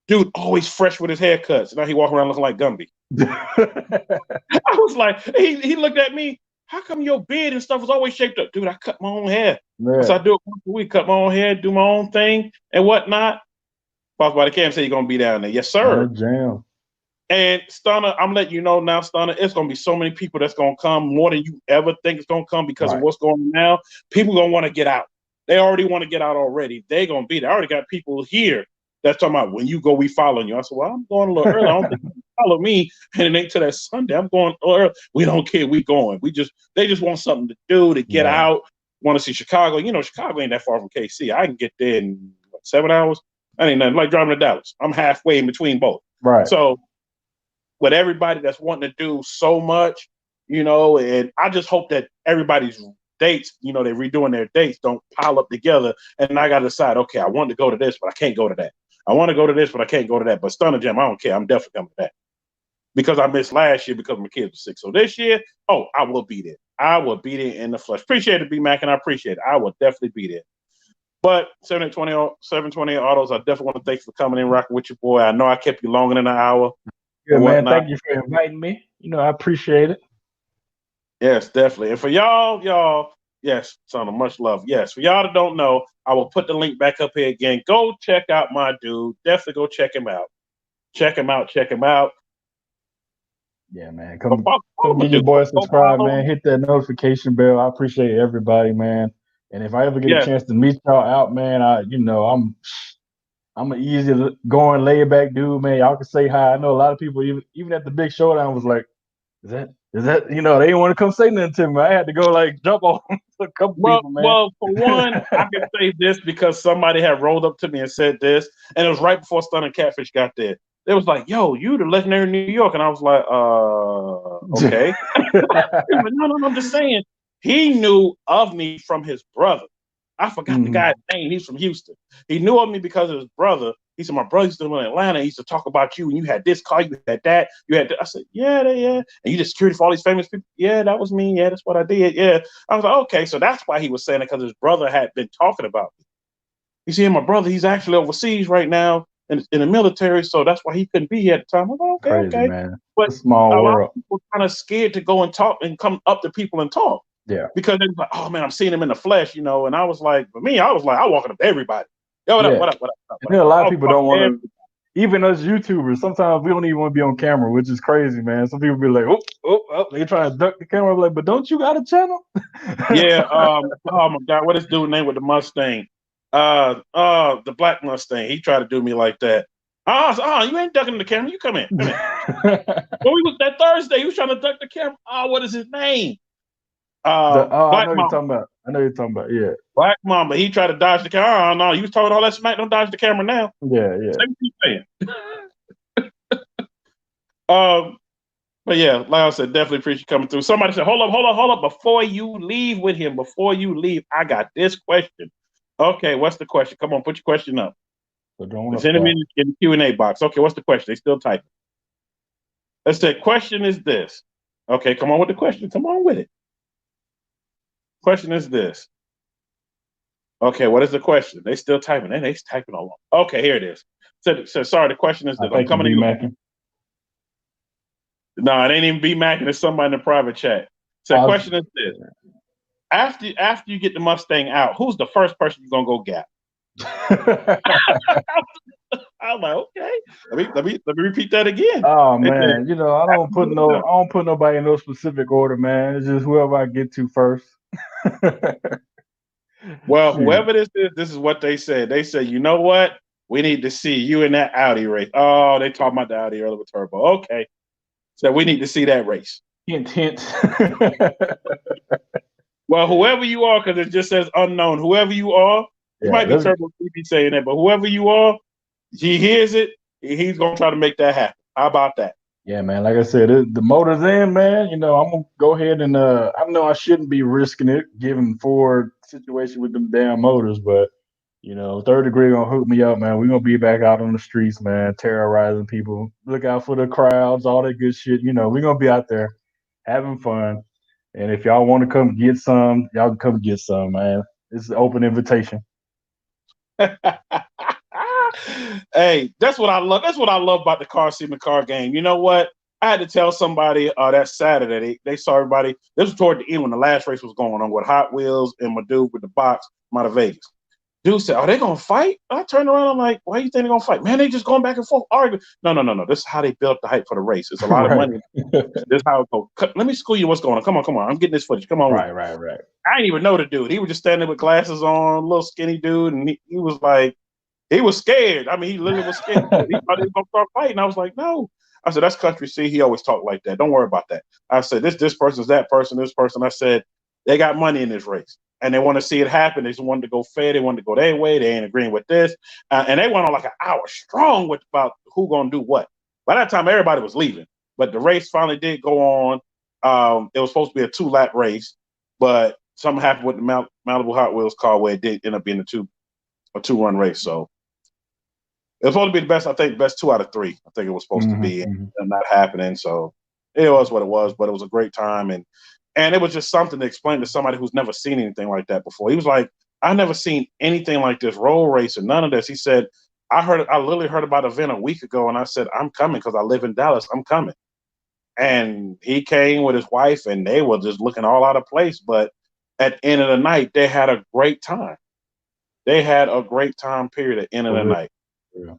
Dude, always fresh with his haircuts. Now he walking around looking like Gumby. I was like, he looked at me. How come your beard and stuff is always shaped up? Dude, I cut my own hair. Yeah. So I do it once a week, cut my own hair, do my own thing and whatnot. Boss by the Cam said you're going to be down there. Yes, sir. Jam. And Stunner, I'm letting you know now, Stunner, it's going to be so many people that's going to come, more than you ever think it's going to come because of what's going on now. People going to want to get out. They already want to get out already. They're going to be there. I already got people here that's talking about when you go, we following you. I said, well, I'm going a little early. I don't think you follow me. And it ain't till that Sunday. I'm going early. We don't care. We going. They just want something to do, to get out, want to see Chicago. You know, Chicago ain't that far from KC. I can get there in 7 hours. That ain't nothing like driving to Dallas. I'm halfway in between both. Right. So with everybody that's wanting to do so much, you know, and I just hope that everybody's dates, you know, they're redoing their dates, don't pile up together. And I got to decide, okay, I want to go to this, but I can't go to that. I want to go to this, but I can't go to that. But Stunner Jam, I don't care. I'm definitely coming to that. Because I missed last year because my kids were sick. So this year, I will be there. I will be there in the flesh. Appreciate it, B-Mac, and I appreciate it. I will definitely be there. But 728 Autos, I definitely want to thank you for coming in, rocking with your boy. I know I kept you longer than an hour. Yeah, man. Thank you for inviting me. You know, I appreciate it. Yes, definitely. And for y'all, yes, son, much love. Yes, for y'all that don't know, I will put the link back up here again. Go check out my dude. Definitely go check him out. Check him out. Yeah, man. Come get your boy subscribe, man. Hit that notification bell. I appreciate everybody, man. And if I ever get a chance to meet y'all out, man, I'm an easy going, laid back dude, man. Y'all can say hi. I know a lot of people, even at the big showdown, was like, is that, you know, they didn't want to come say nothing to me. I had to go like jump on a couple people, man. Well, for one, I can say this because somebody had rolled up to me and said this, and it was right before Stunning Catfish got there. It was like, yo, you the legendary New York. And I was like, okay. No, I'm just saying. He knew of me from his brother. I forgot the guy's name. He's from Houston. He knew of me because of his brother. He said, my brother used to live in Atlanta. He used to talk about you, and you had this car, you had that, you had that. I said, yeah. And you did security for all these famous people? Yeah, that was me. Yeah, that's what I did. Yeah. I was like, okay. So that's why he was saying it, because his brother had been talking about me. You see, my brother, he's actually overseas right now in the military, so that's why he couldn't be here at the time. I was like, okay, crazy, man. But a small a world. lot of people kind of scared to go and talk and come up to people and talk. Yeah. Because they're like, oh man, I'm seeing him in the flesh, you know. And I was like, for me, I was walking up to everybody. Yo, what up? And then a lot of people don't want to, even us YouTubers, sometimes we don't even want to be on camera, which is crazy, man. Some people be like, oh, they trying to duck the camera. I'm like, but don't you got a channel? Yeah. Oh my God, what is dude's name with the Mustang? The black Mustang. He tried to do me like that. You ain't ducking the camera. You come in. Come in. Well, we was that Thursday. He was trying to duck the camera. What is his name? I Black know Mamba. you're talking about. I know you're talking about. Yeah. Black Mamba. He tried to dodge the camera. No, you was talking all that smack. Don't dodge the camera now. Yeah. Say what you saying. But yeah, like I said, definitely appreciate you coming through. Somebody said, hold up. Before you leave with him, I got this question. Okay, what's the question? Come on, put your question up. Send him in the Q&A box. Okay, what's the question? They still typing. Let's say, question is this. Okay, come on with the question. Come on with it. Question is this. Okay, what is the question? They still typing. They typing all along. Okay, here it is. So sorry, the question is this. I'm coming to you. No, it ain't even B-Mac, and it's somebody in the private chat. So the question is this. After you get the Mustang out, who's the first person you're going to go get? I'm like, okay. Let me repeat that again. Oh man, I don't put nobody in no specific order, man. It's just whoever I get to first. Well, whoever this is what they said. They said, you know what? We need to see you in that Audi race. Oh, they talking about the Audi earlier with turbo. Okay. So we need to see that race. Hint. Well, whoever you are, because it just says unknown. Whoever you are, you might be Turbo TV saying that, but whoever you are, he hears it. He's gonna try to make that happen. How about that? Yeah, man. Like I said, the motor's in, man. I'm gonna go ahead and I know I shouldn't be risking it given Ford situation with them damn motors, but Third Degree gonna hook me up, man. We're gonna be back out on the streets, man, terrorizing people. Look out for the crowds, all that good shit. We're gonna be out there having fun. And if y'all want to come get some, y'all can come get some, man. It's an open invitation. Hey, that's what I love. That's what I love about the car scene, the car game. You know what? I had to tell somebody that Saturday. They saw everybody. This was toward the end when the last race was going on with Hot Wheels and my dude with the box from out of Vegas. Dude said, "Are they gonna fight?" I turned around. I'm like, "Why do you think they're gonna fight? Man, they just going back and forth arguing." No. This is how they built the hype for the race. It's a lot of money. This is how it goes. Let me school you what's going on. Come on. I'm getting this footage. Come on. Right. I didn't even know the dude. He was just standing with glasses on, little skinny dude, and he was like, he was scared. I mean, he literally was scared. He thought he was gonna start fighting. I was like, no. I said, that's country C. He always talked like that. Don't worry about that. I said, this person's that person, this person. I said, they got money in this race. And they want to see it happen. They just wanted to go fair. They wanted to go their way. They ain't agreeing with this. And they went on like an hour strong with about who going to do what. By that time, everybody was leaving. But the race finally did go on. It was supposed to be a 2-lap race. But something happened with the Malibu Hot Wheels car where it did end up being a 2-run race. So it was supposed to be the best 2 out of 3. I think it was supposed to be, and not happening. So it was what it was. But it was a great time. And it was just something to explain to somebody who's never seen anything like that before. He was like, I never seen anything like this road race and none of this. He said, I literally heard about an event a week ago, and I said, I'm coming because I live in Dallas. I'm coming. And he came with his wife, and they were just looking all out of place. But at the end of the night, they had a great time. They had a great time, period, at the end of the night. Yeah.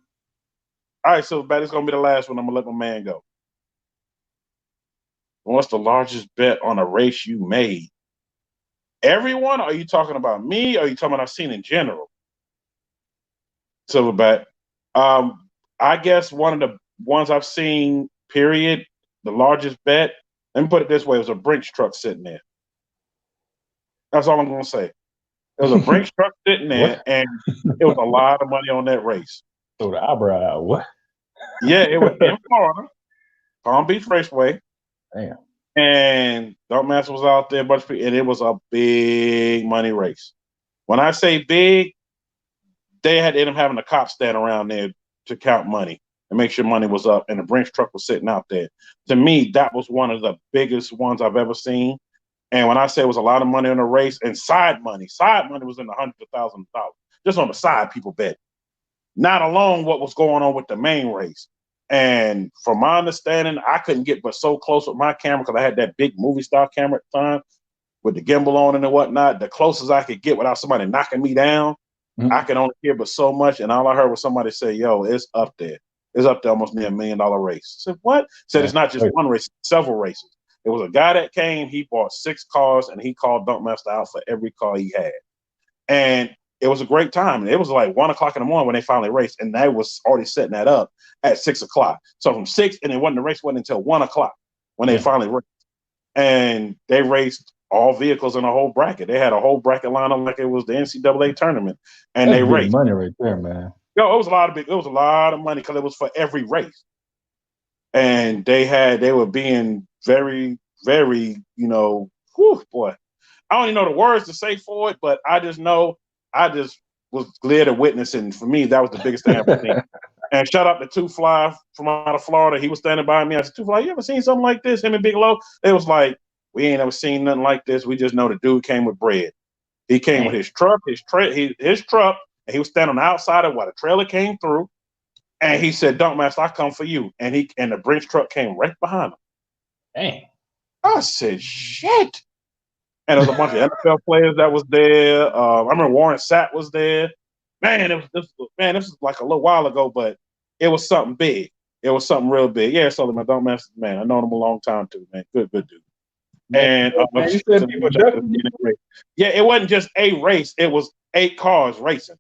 All right, so it's going to be the last one. I'm going to let my man go. What's the largest bet on a race you made? Everyone? Or are you talking about me? Or are you talking about I've seen in general? Silverback. I guess one of the ones I've seen, period, the largest bet, let me put it this way, it was a Brinks truck sitting there. That's all I'm going to say. There was a Brinks truck sitting there, and it was a lot of money on that race. So the eyebrow, what? Yeah, it was in Florida, Palm Beach Raceway. Damn. And Dark Master was out there, a bunch of people, and it was a big money race. When I say big, they had to end up having a cop stand around there to count money and make sure money was up, and the Brinks truck was sitting out there. To me, that was one of the biggest ones I've ever seen. And when I say it was a lot of money on the race, and side money was in the hundreds of thousands of dollars. Just on the side, people bet. Not alone what was going on with the main race. And from my understanding, I couldn't get but so close with my camera because I had that big movie star camera at the time with the gimbal on and whatnot. The closest I could get without somebody knocking me down, I could only hear but so much. And all I heard was somebody say, yo, it's up there. It's up there almost near $1 million race. I said, what? Said it's not just one race, several races. It was a guy that came, he bought 6 cars, and he called Dunkmaster out for every car he had. And it was a great time. And it was like 1 o'clock in the morning when they finally raced, and they was already setting that up at 6 o'clock. So from 6, and the race wasn't until 1 o'clock when they finally raced. And they raced all vehicles in a whole bracket. They had a whole bracket lineup like it was the NCAA tournament, and That's they big raced. money right there, man. Yo, it was a lot of money because it was for every race. And they were being very, very, whew, boy. I don't even know the words to say for it, but I just know I just was glad to witness, and for me, that was the biggest thing I've ever seen. And shout out to Two Fly from out of Florida. He was standing by me. I said, Two Fly, you ever seen something like this? Him and Big Low. It was like, we ain't ever seen nothing like this. We just know the dude came with bread. He came with his truck, and he was standing on the outside of while the trailer came through. And he said, Dunk Master, I come for you. And the Brinks truck came right behind him. Dang. I said, shit. And there was a bunch of NFL players that was there. I remember Warren Sapp was there. Man, this was like a little while ago, but it was something big. It was something real big. Yeah, Sullivan, Dunk Master, man, I known him a long time too, man. Good dude. And you said people yeah, it wasn't just a race. It was 8 cars racing.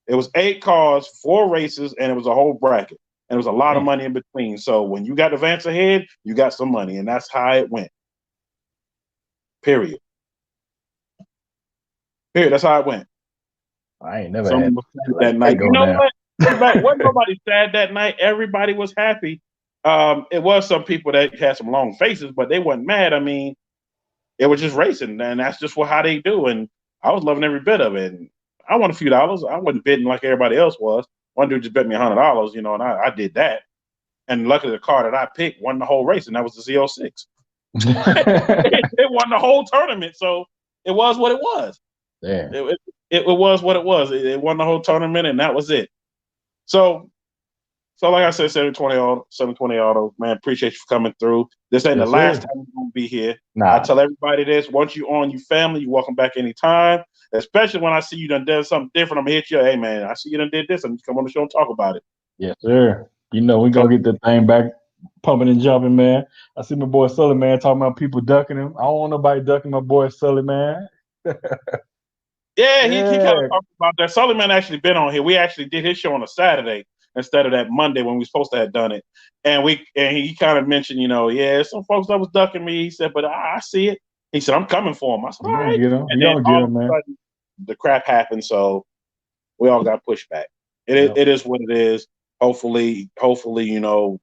It was 8 cars, 4 races, and it was a whole bracket. And there was a lot of money in between. So when you got advance ahead, you got some money, and that's how it went. Period. That's how it went. I ain't never had that night. You know what? Wasn't nobody sad that night. Everybody was happy. It was some people that had some long faces, but they wasn't mad. I mean, it was just racing, and that's just how they do. And I was loving every bit of it. And I won a few dollars. I wasn't bidding like everybody else was. One dude just bet me $100, and I did that. And luckily, the car that I picked won the whole race, and that was the Z06. It won the whole tournament, so it was what it was. Yeah. It was what it was. It won the whole tournament, and that was it. So like I said, 728 Autos, man, appreciate you for coming through. This ain't the last time you're going to be here. Nah. I tell everybody this. Once you on your family, you're welcome back anytime, especially when I see you done done something different. I'm going to hit you. Hey, man, I see you done did this. I'm just come on the show and talk about it. Yes, sir. We're going to get that thing back pumping and jumping, man. I see my boy Sully, man, talking about people ducking him. I don't want nobody ducking my boy Sully, man. Yeah, he kind of talked about that. Sully, man, actually been on here. We actually did his show on a Saturday instead of that Monday when we were supposed to have done it. And he kind of mentioned, some folks that was ducking me. He said, but I see it. He said, I'm coming for him. I said, all right. And then all of a sudden, the crap happened, so we all got pushed back. It is what it is. Hopefully,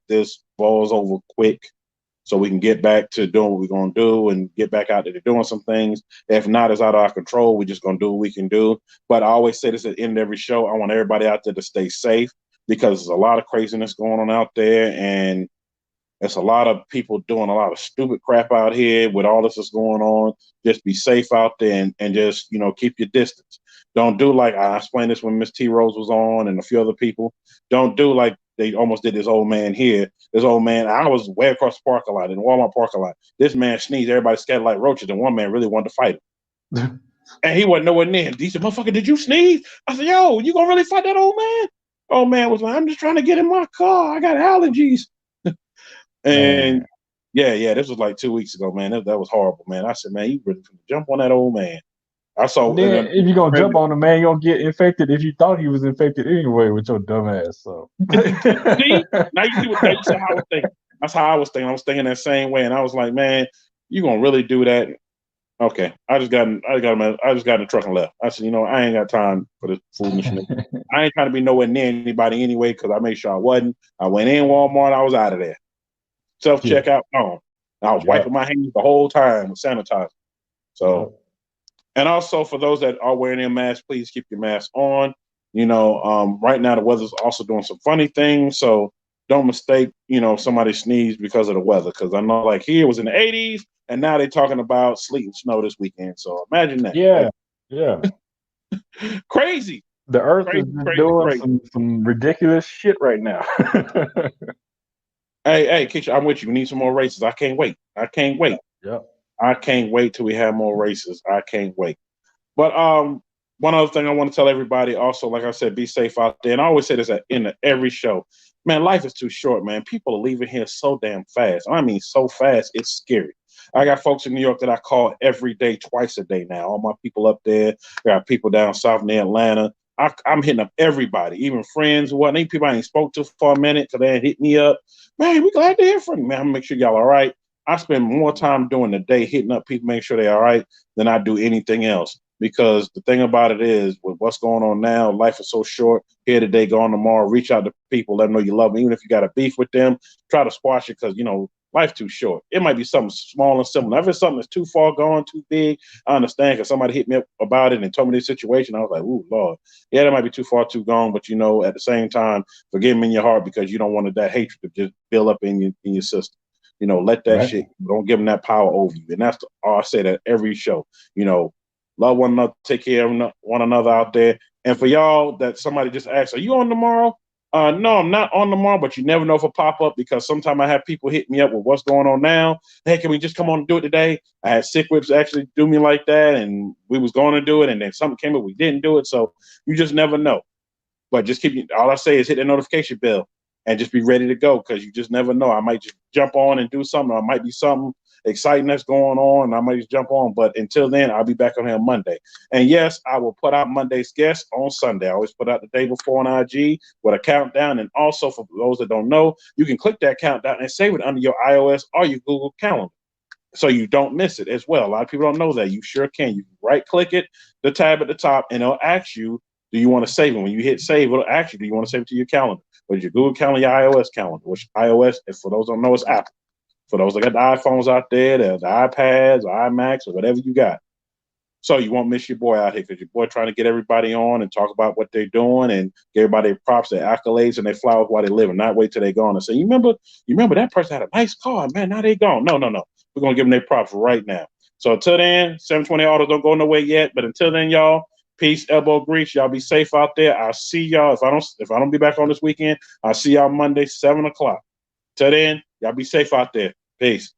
this blows over quick so we can get back to doing what we're going to do and get back out there to doing some things. If not, it's out of our control. We're just going to do what we can do. But I always say this at the end of every show. I want everybody out there to stay safe because there's a lot of craziness going on out there, and there's a lot of people doing a lot of stupid crap out here with all this that's going on. Just be safe out there and just, keep your distance. Don't do like I explained this when Miss T Rose was on and a few other people. Don't do like they almost did this old man here. This old man, I was way across the parking lot, in the Walmart parking lot. This man sneezed, everybody scattered like roaches, and one man really wanted to fight him. And he wasn't nowhere near him. He said, motherfucker, did you sneeze? I said, yo, you gonna really fight that old man? Old man was like, I'm just trying to get in my car. I got allergies. And yeah, this was like 2 weeks ago, man. That was horrible, man. I said, man, you really gonna jump on that old man. I saw. Then if you're gonna jump on him, man, you're gonna get infected if you thought he was infected anyway with your dumb ass. So see, now you see what how I was thinking. That's how I was thinking. I was thinking that same way, and I was like, man, you gonna really do that? Okay, I just got in the truck and left. I said, I ain't got time for this foolishness. I ain't trying to be nowhere near anybody anyway because I made sure I wasn't. I went in Walmart. I was out of there. Self checkout on. I was wiping my hands the whole time with sanitizer. So. And also for those that are wearing their masks, please keep your mask on. Right now the weather's also doing some funny things, so don't mistake, somebody sneezed because of the weather. Because I know, like here it was in the 80s, and now they're talking about sleet and snow this weekend. So imagine that. Yeah. Crazy. The earth is doing some ridiculous shit right now. Hey, Keisha, I'm with you. We need some more races. I can't wait. Yep. I can't wait till we have more races. I can't wait. But one other thing I want to tell everybody also, like I said, be safe out there. And I always say this in every show. Man, life is too short, man. People are leaving here so damn fast. I mean, so fast, it's scary. I got folks in New York that I call every day, twice a day now. All my people up there. I got people down south near Atlanta. I'm hitting up everybody, even friends. What ain't people I ain't spoke to for a minute because they ain't hit me up. Man, we glad to hear from you, man. I'm gonna make sure y'all all right. I spend more time during the day hitting up people, making sure they're all right, than I do anything else. Because the thing about it is, with what's going on now, life is so short. Here today, gone tomorrow. Reach out to people, let them know you love them. Even if you got a beef with them, try to squash it because, life's too short. It might be something small and simple. If it's something that's too far gone, too big, I understand because somebody hit me up about it and told me this situation. I was like, ooh, Lord. Yeah, that might be too far, too gone. But, at the same time, forgive me in your heart because you don't want that hatred to just build up in your system. Let that Right. shit, don't give them that power over you. And that's all I say that every show, love one another, take care of one another out there. And for y'all that somebody just asked, are you on tomorrow? No, I'm not on tomorrow, but you never know if it'll pop up because sometimes I have people hit me up with what's going on now. Hey, can we just come on and do it today? I had Sick Whips actually do me like that, and we was going to do it, and then something came up, we didn't do it. So you just never know. But just all I say is hit the notification bell and just be ready to go because you just never know. I might just jump on and do something. Or it might be something exciting that's going on, and I might just jump on. But until then, I'll be back on here on Monday. And yes, I will put out Monday's guest on Sunday. I always put out the day before on IG with a countdown. And also, for those that don't know, you can click that countdown and save it under your iOS or your Google Calendar so you don't miss it as well. A lot of people don't know that. You sure can. You can right-click it, the tab at the top, and it'll ask you, do you want to save it? When you hit save, it'll ask you, do you want to save it to your calendar? Whether your Google Calendar, your iOS calendar, which iOS, if for those who don't know, is Apple. For those that got the iPhones out there, the iPads, or iMacs, or whatever you got. So you won't miss your boy out here because your boy trying to get everybody on and talk about what they're doing and give everybody their props, their accolades, and their flowers while they live and not wait till they're gone and say, you remember that person had a nice car, man, now they gone. No. We're going to give them their props right now. So until then, 728 Autos don't go nowhere yet. But until then, y'all, peace, elbow grease. Y'all be safe out there. I'll see y'all. If I don't be back on this weekend, I'll see y'all Monday, 7 o'clock. Till then, y'all be safe out there. Peace.